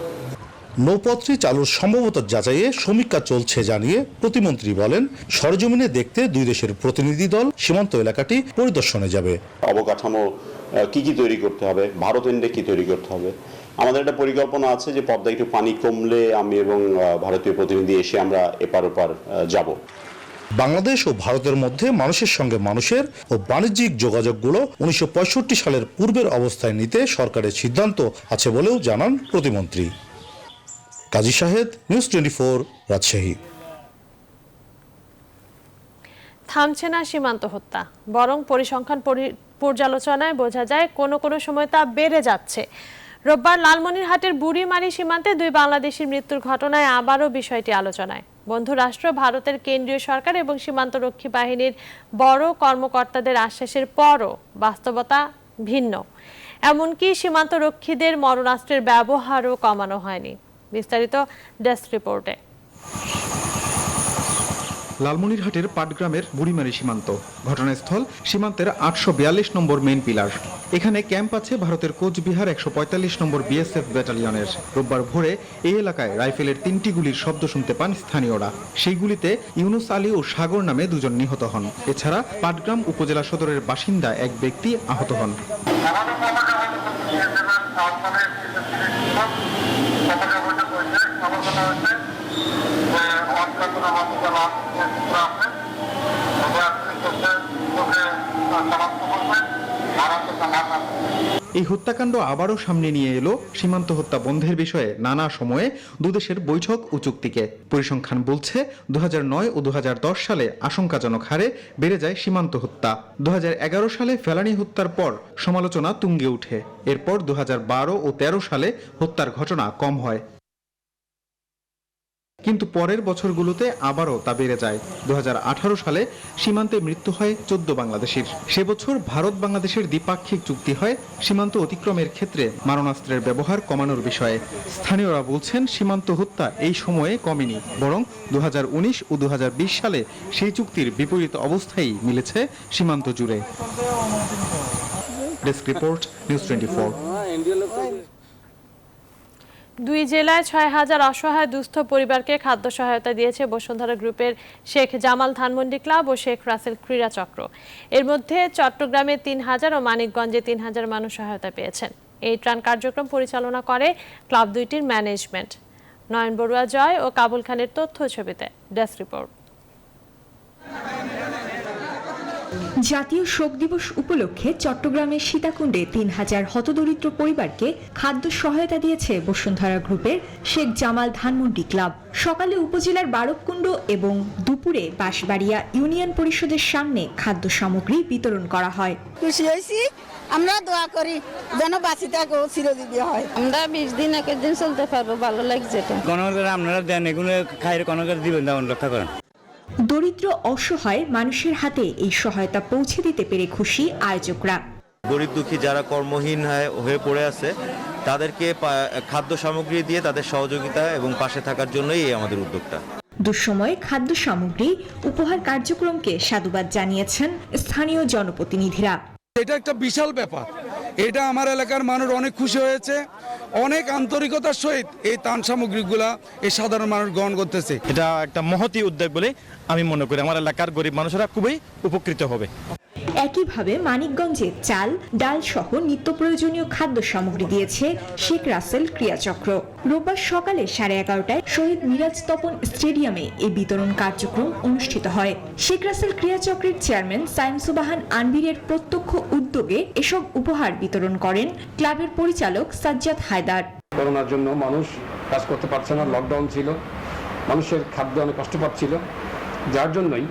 [SPEAKER 7] নৌপথটি চালুর সম্ভবত যাচাইয়ে সমীক্ষা চলছে জানিয়ে প্রতিমন্ত্রী বলেন, সরজমিনে দেখতে 2 দেশের প্রতিনিধি দল সীমান্ত এলাকাটি পরিদর্শনে যাবে।
[SPEAKER 11] অবকাঠামো কি তৈরি করতে হবে, ভারত এন্ডে কি তৈরি করতে হবে, আমাদের একটা পরিকল্পনা আছে যে পদ্মায় একটু পানি কমলে আমি এবং ভারতীয় প্রতিনিধি এসে আমরা এপার ওপার যাব।
[SPEAKER 7] বাংলাদেশ ও ভারতের মধ্যে মানুষের সঙ্গে মানুষের ও বাণিজ্যিক যোগাযোগগুলো 1965 সালের পূর্বের অবস্থায় নিতে সরকারের সিদ্ধান্ত আছে বলেও জানান প্রতিমন্ত্রী। কাজী শাহেদ, নিউজ 24, রাজশাহী।
[SPEAKER 2] থামছে না সীমান্ত হত্যা, বরং পরিসংখ্যান পর্যালোচনায় বোঝা যায় কোনো কোনো সময় তা বেড়ে যাচ্ছে। রোববার লালমনিরহাটের বুড়িমারি সীমান্তে 2 বাংলাদেশির মৃত্যুর ঘটনায় আবারও বিষয়টি আলোচনায়। বন্ধু রাষ্ট্র ভারতের কেন্দ্রীয় সরকার এবং সীমান্তরক্ষী বাহিনীর বড় কর্মকর্তাদের আশ্বাসের পরও বাস্তবতা ভিন্ন। এমনকি সীমান্তরক্ষীদের মরণাস্ত্রের ব্যবহারও কমানো হয়নি। বিস্তারিত ডেস্ক রিপোর্টে।
[SPEAKER 6] লালমনিরহাটের পাটগ্রামের বুড়িমারি সীমান্ত। ঘটনাস্থল সীমান্তের 842 নম্বর মেইন পিলার। এখানে ক্যাম্প আছে ভারতের কোচবিহার 145 নম্বর বিএসএফ ব্যাটালিয়নের। রোববার ভোরে এই এলাকায় রাইফেলের 3টি গুলির শব্দ শুনতে পান স্থানীয়রা। সেই গুলিতে ইউনুস আলী ও সাগর নামে 2 জন নিহত হন। এছাড়া পাটগ্রাম উপজেলা সদরের বাসিন্দা এক ব্যক্তি আহত হন। এই হত্যাকাণ্ড আবারও সামনে নিয়ে এলো সীমান্ত হত্যা বন্ধের বিষয়ে নানা সময়ে দুদেশের বৈঠক ও চুক্তিকে। পরিসংখ্যান বলছে 2009 ও 2010 সালে আশঙ্কাজনক হারে বেড়ে যায় সীমান্ত হত্যা। 2011 সালে ফেলানী হত্যার পর সমালোচনা তুঙ্গে ওঠে। এরপর 2012 ও 13 সালে হত্যার ঘটনা কম হয়, কিন্তু পরের বছরগুলোতে আবারও তা বেড়ে যায়। 2018 সালে সীমান্তে মৃত্যু হয় 14 বাংলাদেশির। সে বছর ভারত বাংলাদেশের দ্বিপাক্ষিক চুক্তি হয় সীমান্ত অতিক্রমের ক্ষেত্রে মারণাস্ত্রের ব্যবহার কমানোর বিষয়ে। স্থানীয়রা বলছেন সীমান্ত হত্যা এই সময়ে কমেনি, বরং 2019 ও 2020 সালে সেই চুক্তির বিপরীত অবস্থায় মিলেছে সীমান্ত জুড়ে। Desk report, news 24।
[SPEAKER 2] 2 জেলায় 6000 অসহায় দুস্থ পরিবারকে খাদ্য সহায়তা দিয়েছে বসুন্ধরা গ্রুপের শেখ জামাল ধানমন্ডি ক্লাব ও শেখ রাসেল ক্রীড়া চক্র। এর মধ্যে চট্টগ্রামে 3000 ও মানিকগঞ্জে 3000 মানুষ সহায়তা পেয়েছেন। এই ত্রাণ কার্যক্রম পরিচালনা করে ক্লাব দুইটির ম্যানেজমেন্ট। নয়ন বড়ুয়া জয় ও কাবুল খানের তথ্য ছবিতে। Desk report.
[SPEAKER 24] জাতীয় শোক দিবস উপলক্ষে চট্টগ্রামের সীতাকুণ্ডে 3000 হতদরিদ্র পরিবারকে খাদ্য সহায়তা দিয়েছে বসুন্ধরা গ্রুপের শেখ জামাল ধানমন্ডি ক্লাব। সকালে উপজেলার বারবকুণ্ড এবং দুপুরে বাঁশবাড়িয়া ইউনিয়ন পরিষদের সামনে খাদ্য সামগ্রী বিতরণ করা হয়।
[SPEAKER 10] খুশি হয়েছি, আমরা দোয়া করি যেন বাঁচি থাকো, চিরজীবী হয়। আমরা 20 দিন 21 দিন চলতে পারবো, ভালো লাগছে।
[SPEAKER 12] আপনারা দেন, এগুলো খাইরে কনকের দিবেন, যেমন রক্ষা করেন।
[SPEAKER 24] দরিদ্র অসহায় মানুষের হাতে এই সহায়তা পৌঁছে দিতে পেরে খুশি আয়োজকরা।
[SPEAKER 13] গরিব দুঃখী যারা কর্মহীন হয়ে পড়ে আছে তাদেরকে খাদ্য সামগ্রী দিয়ে তাদের সহযোগিতা এবং পাশে থাকার জন্যই আমাদের উদ্যোগটা।
[SPEAKER 24] দুঃসময়ে খাদ্য সামগ্রী উপহার কার্যক্রমকে সাধুবাদ জানিয়েছেন স্থানীয় জনপ্রতিনিধিরা।
[SPEAKER 15] এটা একটা বিশাল ব্যাপার, এটা আমার এলাকার মানুষ অনেক খুশি হয়েছে, অনেক আন্তরিকতার সহিত এই ত্রাণ সামগ্রীগুলা এই সাধারণ মানুষ গ্রহণ করতেছে।
[SPEAKER 12] এটা একটা মহতী উদ্যোগ বলে আমি মনে করি, আমার এলাকার গরিব মানুষেরা খুবই উপকৃত হবে।
[SPEAKER 24] একইভাবে মানিকগঞ্জে চাল, ডাল সহ নিত্য প্রয়োজনীয় খাদ্য সামগ্রী দিয়েছে শেখ রাসেল ক্রীড়া চক্র। রোববার সকালে 11:30টায় শহীদ মিরাজ তপন স্টেডিয়ামে এই বিতরণ কার্যক্রম অনুষ্ঠিত হয়। শেখ রাসেল ক্রীড়া চক্রের চেয়ারম্যান সাইমসুবাহান আনবিরের প্রত্যক্ষ উদ্যোগে এসব উপহার বিতরণ করেন ক্লাবের পরিচালক সাজ্জাদ হায়দার।
[SPEAKER 17] করোনার জন্য মানুষ কাজ করতে পারছে না, লকডাউন ছিল, মানুষের খাদ্য অনেক কষ্ট পাচ্ছিল, যার জন্যই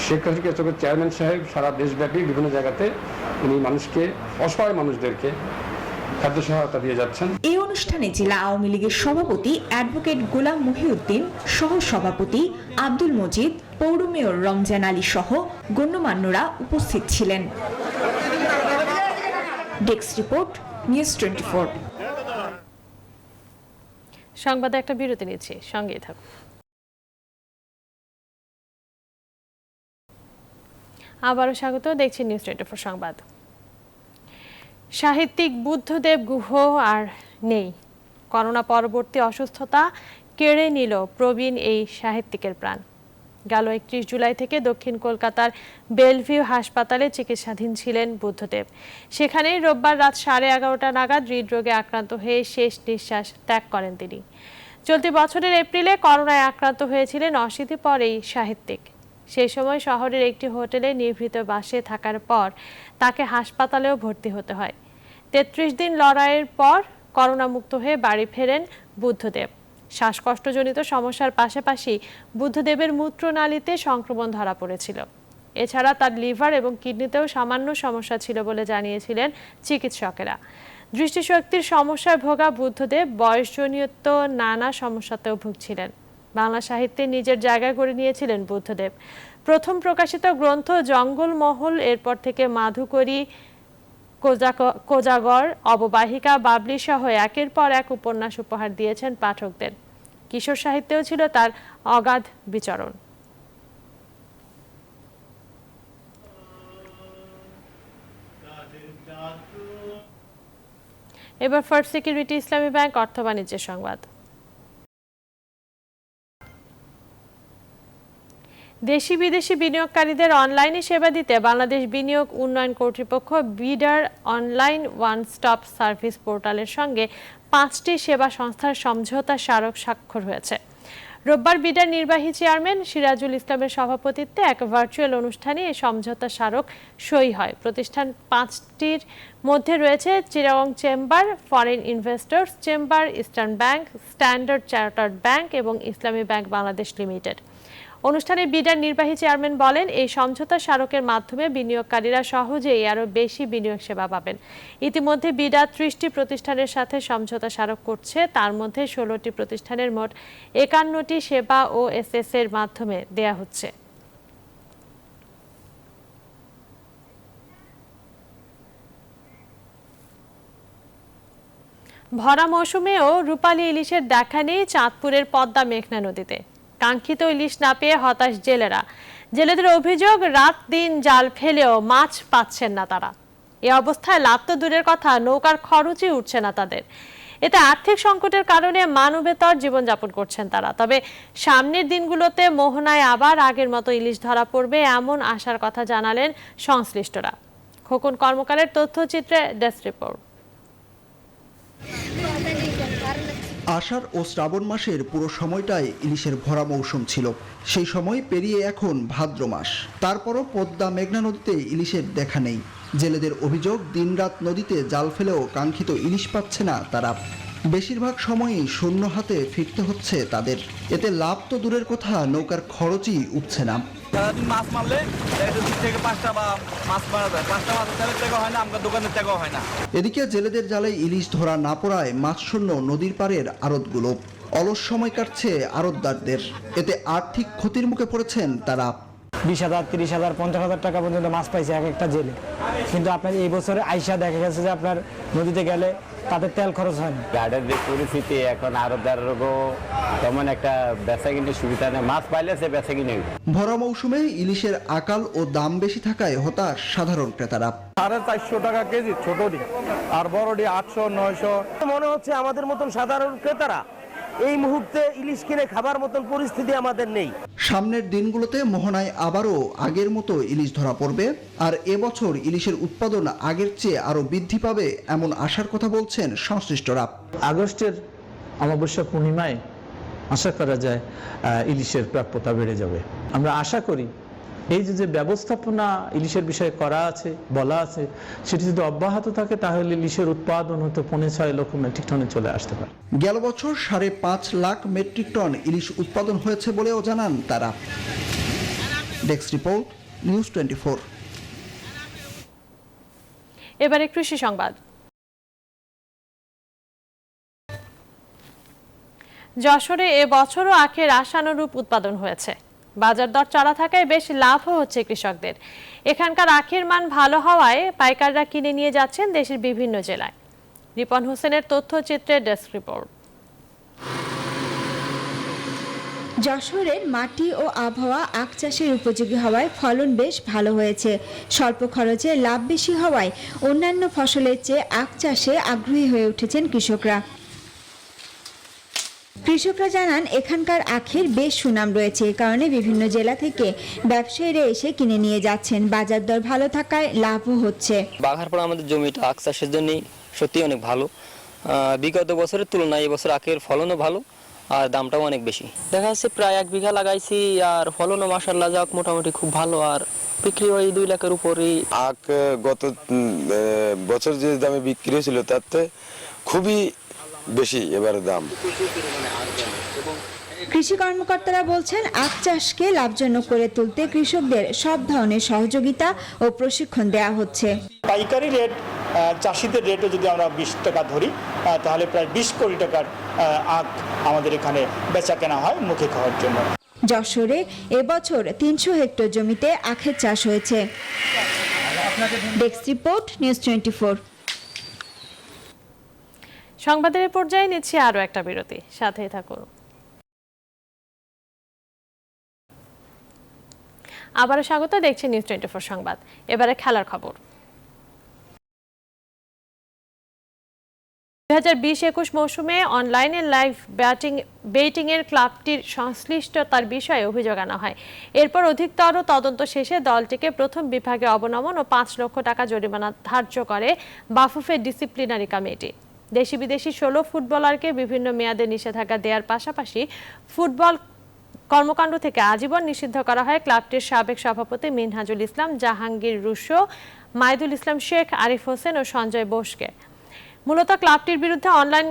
[SPEAKER 17] শেখ রাসেল ক্রীড়া চক্রের চেয়ারম্যান সাহেব সারা দেশব্যাপী বিভিন্ন জায়গাতে উনি মানুষকে, অসহায় মানুষদেরকে খাদ্য সহায়তা দিয়ে যাচ্ছেন।
[SPEAKER 24] এই অনুষ্ঠানে জেলা আওয়ামী লীগের সভাপতি অ্যাডভোকেট গোলাম মহিউদ্দিন, সহ সভাপতি আব্দুল মজিদ, পৌর মেয়র রমজান আলী সহ গণ্যমান্যরা উপস্থিত ছিলেন। Desk report, news 24।
[SPEAKER 2] সংবাদে একটা বিরতি নিচ্ছি, সঙ্গেই থাকুন। আবারও স্বাগত, দেখছি নিউজ 24 সংবাদ। সাহিত্যিক বুদ্ধদেব গুহ আর নেই। করোনা পরবর্তী অসুস্থতা কেড়ে নিল প্রবীণ এই সাহিত্যিকের প্রাণ। গেল 31 জুলাই থেকে দক্ষিণ কলকাতার বেলভিউ হাসপাতালে চিকিৎসাধীন ছিলেন বুদ্ধদেব। সেখানেই রোববার রাত 11:30 নাগাদ হৃদরোগে আক্রান্ত হয়ে শেষ নিঃশ্বাস ত্যাগ করেন তিনি। চলতি বছরের এপ্রিলে করোনায় আক্রান্ত হয়েছিলেন অশীতি পর এই সাহিত্যিক। সেই সময় শহরের একটি হোটেলে নিভৃত বাসে থাকার পর তাকে হাসপাতালেও ভর্তি হতে হয়। 33 দিন লড়াইয়ের পর করোনা মুক্ত হয়ে বাড়ি ফেরেন বুদ্ধদেব। শ্বাসকষ্টজনিত সমস্যার পাশাপাশি বুদ্ধদেবের মূত্রনালীতে সংক্রমণ ধরা পড়েছিল। এছাড়া তার লিভার এবং কিডনিতেও সামান্য সমস্যা ছিল বলে জানিয়েছিলেন চিকিৎসকেরা। দৃষ্টিশক্তির সমস্যায় ভোগা বুদ্ধদেব বয়সজনিত নানা সমস্যাতেও ভুগছিলেন। বাংলা সাহিত্যে নিজের জায়গা করে নিয়েছিলেন বুদ্ধদেব। প্রথম প্রকাশিত গ্রন্থ জঙ্গলমহল, এরপর থেকে মাধুকরী, কোজাগর, অববাহিকা, বাবলি সহ একের পর এক উপন্যাস উপহার দিয়েছেন পাঠকদের। কিশোর সাহিত্যেও ছিল তার অগাধ বিচরণ। এবার ফার্স্ট সিকিউরিটি ইসলামী ব্যাংক অর্থ বাণিজ্যের সংবাদ। দেশি বিদেশি বিনিয়োগকারীদের অনলাইনে সেবা দিতে বাংলাদেশ বিনিয়োগ উন্নয়ন কর্তৃপক্ষ বিডার অনলাইন ওয়ান স্টপ সার্ভিস পোর্টালের সঙ্গে 5টি সেবা সংস্থার সমঝোতা স্মারক স্বাক্ষর হয়েছে। রোববার বিডার নির্বাহী চেয়ারম্যান সিরাজুল ইসলামের সভাপতিত্বে এক ভার্চুয়াল অনুষ্ঠানে এই সমঝোতা স্মারক সই হয়। প্রতিষ্ঠান 5টির মধ্যে রয়েছে Chittagong chamber, foreign investors chamber, eastern bank, standard chartered bank এবং ইসলামী ব্যাংক বাংলাদেশ লিমিটেড। অনুষ্ঠানে বিডার নির্বাহী চেয়ারম্যান বলেন, এই সমঝোতা স্মারকের মাধ্যমে বিনিয়োগকারীরা সহজেই আরও বেশি বিনিয়োগ সেবা পাবেন। ইতিমধ্যে বিডার 30টি প্রতিষ্ঠানের সাথে সমঝোতা স্মারক করছে, তার মধ্যে 16টি প্রতিষ্ঠানের মোট 51টি সেবা ও এসএস এর মাধ্যমে দেয়া হচ্ছে। ভরা মৌসুমেও রূপালী ইলিশের দেখা নেই চাঁদপুরের পদ্মা মেঘনা নদীতে। কাঙ্ক্ষিত ইলিশ না পেয়ে হতাশ জেলেরা। জেলেদের অভিযোগ, রাত দিন জাল ফেলেও মাছ পাচ্ছেন না তারা। এ অবস্থায় লাভ তো দূরের কথা, নৌকার খরচই উঠছে না তাদের। এতে আর্থিক সংকটের কারণে মানবেতর জীবনযাপন করছেন তারা। তবে সামনের দিনগুলোতে মোহনায় আবার আগের মতো ইলিশ ধরা পড়বে এমন আশার কথা জানালেন সংশ্লিষ্টরা। খোকন কর্মকারের তথ্যচিত্রে ডেস্ক রিপোর্ট।
[SPEAKER 16] আষাঢ় ও শ্রাবণ মাসের পুরো সময়টাই ইলিশের ভরা মৌসুম ছিল। সেই সময় পেরিয়ে এখন ভাদ্র মাস, তারপরও পদ্মা মেঘনা নদীতে ইলিশের দেখা নেই। জেলেদের অভিযোগ, দিনরাত নদীতে জাল ফেলেও কাঙ্ক্ষিত ইলিশ পাচ্ছে না তারা। বেশিরভাগ সময়ই শূন্য হাতে ফিরতে হচ্ছে তাদের। এতে লাভ তো দূরের কথা, নৌকার খরচই উঠছে না।
[SPEAKER 18] সারাদিন মাছ মারলে 2 থেকে 5টা মাছ মারা যায়, 5টা মাছের তেলের টাকা হয় না, আমাদের দোকানের টাকাও হয় না।
[SPEAKER 16] এদিকে জেলেদের জালে ইলিশ ধরা না পড়ায় মাছ শূন্য নদীর পাড়ের আড়তগুলো। অলস সময় কাটছে আড়তদারদের। এতে আর্থিক ক্ষতির মুখে পড়েছেন তারা।
[SPEAKER 19] 20,000, 30,000, 50,000 টাকা পর্যন্ত মাছ পাইছে এক একটা জেলে। কিন্তু আপনার এই বছরে আইসা দেখা গেছে যে আপনার নদীতে গেলে তাদের তেল খরচ হয় না।
[SPEAKER 20] ঘাটের যে পরিস্থিতি এখন আড়তদারেরও তেমন একটা বেচা কিনে সুবিধা নেই, মাছ পাইলে সে বেচা কিনে।
[SPEAKER 16] ভরা মৌসুমে ইলিশের আকাল ও দাম বেশি থাকায় হতাশ সাধারণ ক্রেতারা।
[SPEAKER 18] 450 টাকা কেজি ছোটটি, আর বড়টি 800, 900।
[SPEAKER 19] মনে হচ্ছে আমাদের মতন সাধারণ ক্রেতারা এই মুহূর্তে ইলিশ কিনে খাবার মতন পরিস্থিতি আমাদের নেই।
[SPEAKER 16] সামনের দিনগুলোতে মোহনায় আবারও আগের মতো ইলিশ ধরা পড়বে, আর এবছর ইলিশের উৎপাদন আগের চেয়ে আরো বৃদ্ধি পাবে এমন আশার কথা বলছেন সংশ্লিষ্টরা।
[SPEAKER 21] আগস্টের অমাবস্যা পূর্ণিমায় আশা করা যায় ইলিশের প্রাপ্যতা বেড়ে যাবে। আমরা আশা করি এই যে ব্যবস্থাপনা ইলিশের বিষয়ে করা আছে, বলা আছে, সেটি যদি অব্যাহত থাকে তাহলে ইলিশের উৎপাদন হতে 5.6 লক্ষ মেট্রিক টনে চলে আসতে পারে।
[SPEAKER 16] গেল বছর 5.5 লাখ মেট্রিক টন ইলিশ উৎপাদন হয়েছে বলেও জানান তারা। Desk report, news 24।
[SPEAKER 2] এবারে কৃষি সংবাদ। যশোরে এবছরও আখের আশানুরূপ উৎপাদন হয়েছে। বাজার দর চড়া থাকায় বেশ লাভও হচ্ছে কৃষকদের। এখানকার আখের মান ভালো হওয়ায় পাইকাররা কিনে নিয়ে যাচ্ছেন দেশের বিভিন্ন জেলায়। রিপন হোসেনের তথ্যচিত্রে ডেস্ক রিপোর্ট।
[SPEAKER 24] যশোরের মাটি ও আবহাওয়া আখ চাষের উপযোগী হওয়ায় ফলন বেশ ভালো হয়েছে। স্বল্প খরচে লাভ বেশি হওয়ায় অন্যান্য ফসলের চেয়ে আখ চাষে আগ্রহী হয়ে উঠেছেন কৃষকরা। কৃষকরা জানান, এখানকার আখের বেশ সুনাম রয়েছে, এই কারণে বিভিন্ন জেলা থেকে ব্যবসায়ীরা এসে কিনে নিয়ে যাচ্ছেন। বাজার দর ভালো থাকায় লাভও হচ্ছে।
[SPEAKER 25] বাঘারপর আমাদের জমিটা আখ চাষের জন্য সত্যি অনেক ভালো। বিগত বছরের তুলনায় এবছর আখের ফলনও ভালো আর দামটাও অনেক বেশি। দেখা যাচ্ছে প্রায় 1 বিঘা লাগাইছি আর ফলনও মাশাআল্লাহ যাক মোটামুটি খুব ভালো, আর বিক্রি হয় 2 লাখের উপরেই।
[SPEAKER 22] আখ গত বছর যে দামে বিক্রি হয়েছিল তাতে খুবই বেশি এবারে দাম।
[SPEAKER 24] কৃষি কর্মকর্তারা বলছেন, আখ চাষকে লাভজনক করে তুলতে কৃষকদের সব ধরনের সহযোগিতা ও প্রশিক্ষণ দেওয়া হচ্ছে।
[SPEAKER 27] পাইকারি রেট, চাষিদের রেটও যদি আমরা 20 টাকা ধরি তাহলে প্রায় 20 কোটি টাকার আখ আমাদের এখানে বেচা কেনা হয় মুখে খাওয়ার জন্য।
[SPEAKER 24] যশোরে এবছর 300 হেক্টর জমিতে আখের চাষ হয়েছে। Desk report, news 24।
[SPEAKER 2] সংবাদের পর্যায়ে নিচ্ছি আরো একটা বিরতি, সাথেই থাকুন। আবারও স্বাগত, দেখছি নিউজ 24 সংবাদ। এবারে খেলার খবর। 2020-21 মৌসুমে অনলাইনে লাইভ বেটিং এর ক্লাবটির সংশ্লিষ্টতার বিষয়ে অভিযোগ আনা হয়। এরপর অধিকতর তদন্ত শেষে দলটিকে প্রথম বিভাগে অবনমন ও 5 লক্ষ টাকা জরিমানা ধার্য করে বাফুফের ডিসিপ্লিনারি কমিটি। দেশি বিদেশি 16 ফুটবলারকে বিভিন্ন মেয়াদে নিষেধাজ্ঞা দেওয়ার পাশাপাশি ফুটবল কর্মকাণ্ড থেকে আজীবন নিষিদ্ধ করা হয় ক্লাবটির সাবেক সভাপতি মিনহাজুল ইসলাম, জাহাঙ্গীর রুশো, মাইদুল ইসলাম শেখ, আরিফ হোসেন ও সঞ্জয় বোসকে। মূলত ক্লাবটির বিরুদ্ধে অনলাইন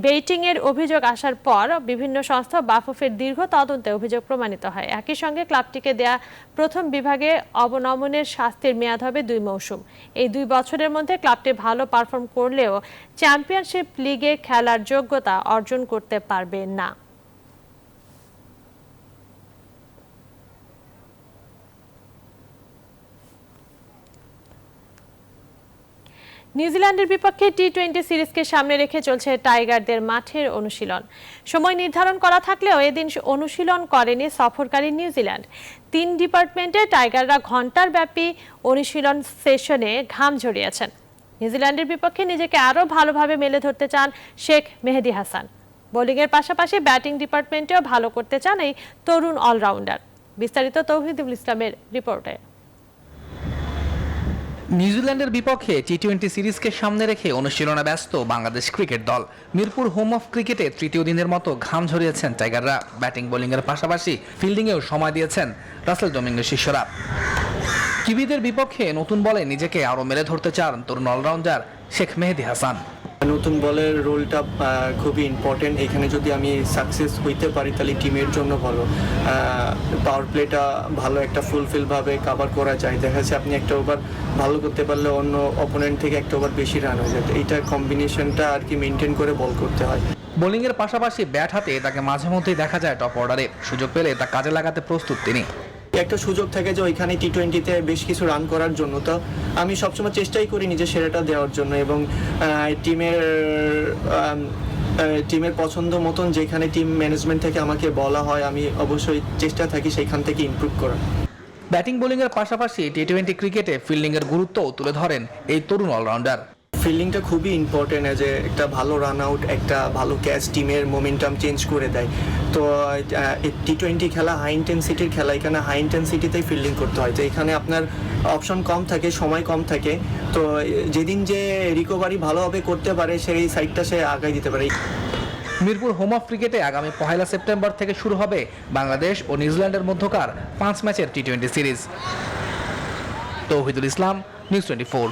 [SPEAKER 2] বেটিং এর অভিযোগ আসার পর বিভিন্ন সংস্থা বাফুফের দীর্ঘ তদন্তে অভিযোগ প্রমাণিত হয়। একই সঙ্গে ক্লাবটিকে দেয়া প্রথম বিভাগে অবনমনের শাস্তির মেয়াদ হবে 2 মৌসুম। এই 2 বছরের মধ্যে ক্লাবটি ভালো পারফর্ম করলেও চ্যাম্পিয়নশিপ লিগে খেলার যোগ্যতা অর্জন করতে পারবে না। নিউজিল্যান্ডের বিপক্ষে টি-20 সিরিজকে সামনে রেখে চলছে টাইগারদের মাঠের অনুশীলন। সময় নির্ধারণ করা থাকলেও এদিন অনুশীলন করেনি সফরকারী নিউজিল্যান্ড। 3 ডিপার্টমেন্টে টাইগাররা ঘণ্টার ব্যাপী অনুশীলন সেশনে ঘাম ঝরিয়েছেন। নিউজিল্যান্ডের বিপক্ষে নিজেকে আরও ভালোভাবে মেলে ধরতে চান শেখ মেহেদী হাসান। বোলিংয়ের পাশাপাশি ব্যাটিং ডিপার্টমেন্টেও ভালো করতে চান এই তরুণ অলরাউন্ডার। বিস্তারিত তৌহিদুল ইসলামের রিপোর্টে।
[SPEAKER 1] নিউজিল্যান্ডের বিপক্ষে টি-20 সিরিজকে সামনে রেখে অনুশীলনে ব্যস্ত বাংলাদেশ ক্রিকেট দল। মিরপুর হোম অফ ক্রিকেটে তৃতীয় দিনের মতো ঘাম ঝরিয়েছেন টাইগাররা। ব্যাটিং বোলিংয়ের পাশাপাশি ফিল্ডিংয়েও সময় দিয়েছেন রাসেল ডোমিঙ্গোর শিষ্যরা। কিবিদের বিপক্ষে নতুন বলে নিজেকে আরও মেলে ধরতে চান তরুণ অলরাউন্ডার শেখ মেহেদী হাসান।
[SPEAKER 3] নতুন বলের রোলটা খুবই ইম্পর্টেন্ট। এখানে যদি আমি সাকসেস হইতে পারি তাহলে টিমের জন্য ভালো। পাওয়ার প্লেটা ভালো একটা ফুলফিলভাবে কভার করা যায়। দেখা যাচ্ছে আপনি একটা ওভার ভালো করতে পারলে অন্য অপোনেন্ট থেকে একটা ওভার বেশি রান হয়ে যায়। এইটার কম্বিনেশনটা আর কি মেনটেন করে বল করতে হয়।
[SPEAKER 1] বোলিংয়ের পাশাপাশি ব্যাট হাতে তাকে মাঝে মধ্যেই দেখা যায় টপ অর্ডারে। সুযোগ পেলে তা কাজে লাগাতে প্রস্তুত তিনি।
[SPEAKER 3] একটা সুযোগ থাকে যে ওইখানে টি-20-তে বেশ কিছু রান করার জন্য, তো আমি সবসময় চেষ্টাই করি নিজের সেরাটা দেওয়ার জন্য এবং টিমের পছন্দ মতন যেখানে টিম ম্যানেজমেন্ট থেকে আমাকে বলা হয় আমি অবশ্যই চেষ্টা থাকি সেইখান থেকে ইমপ্রুভ করার।
[SPEAKER 1] ব্যাটিং বোলিংয়ের পাশাপাশি টি-20 ক্রিকেটে ফিল্ডিংয়ের গুরুত্বও তুলে ধরেন এই তরুণ অলরাউন্ডার।
[SPEAKER 3] ফিল্ডিংটা খুবই ইম্পর্টেন্ট, যে একটা ভালো রান আউট, একটা ভালো ক্যাচ টিমের মোমেন্টাম চেঞ্জ করে দেয়। তো টি-20 খেলা হাই ইন্টেন্সিটির খেলা, এখানে হাই ইন্টেন্সিটিতেই ফিল্ডিং করতে হয়। তো এখানে আপনার অপশন কম থাকে, সময় কম থাকে। তো যেদিন যে রিকভারি ভালোভাবে করতে পারে সেই সাইডটা সে আগায় দিতে পারে।
[SPEAKER 1] মিরপুর হোম অফ ক্রিকেটে আগামী 1 সেপ্টেম্বর থেকে শুরু হবে বাংলাদেশ ও নিউজিল্যান্ডের মধ্যকার 5 ম্যাচের টি-20 সিরিজ। তৌহিদুল ইসলাম, নিউজ 24।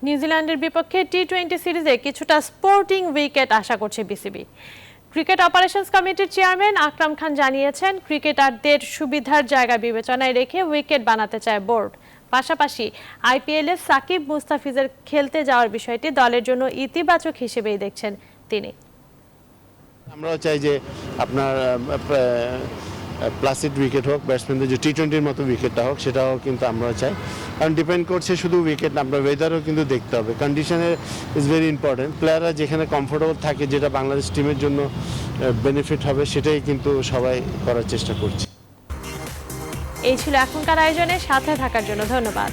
[SPEAKER 2] নিউজিল্যান্ডের বিপক্ষে টি-20 সিরিজে কিছুটা স্পোর্টিং উইকেট আশা করছে বিসিবি। ক্রিকেট অপারেশনস কমিটির চেয়ারম্যান আকরাম খান জানিয়েছেন, ক্রিকেটারদের সুবিধার জায়গা বিবেচনায় রেখে উইকেট বানাতে চায় বোর্ড। পাশাপাশি আইপিএলে সাকিব মুস্তাফিজের খেলতে যাওয়ার বিষয়টি দলের জন্য ইতিবাচক হিসেবেই দেখছেন তিনি।
[SPEAKER 4] আমরাও চাই যে আপনার প্লাসিড উইকেট হোক, ব্যাটসম্যানদের যে টি-20-র মতো উইকেটটা হোক, সেটাও কিন্তু আমরা চাই। কারণ ডিপেন্ড করছে শুধু উইকেট না, আপনার ওয়েদারও কিন্তু দেখতে হবে। কন্ডিশনের ইজ ভেরি ইম্পর্টেন্ট। প্লেয়াররা যেখানে কমফোর্টেবল থাকে, যেটা বাংলাদেশ টিমের জন্য বেনিফিট হবে, সেটাই কিন্তু সবাই করার চেষ্টা করছে।
[SPEAKER 2] এই ছিল এখনকার আয়োজনে, সাথে থাকার জন্য ধন্যবাদ।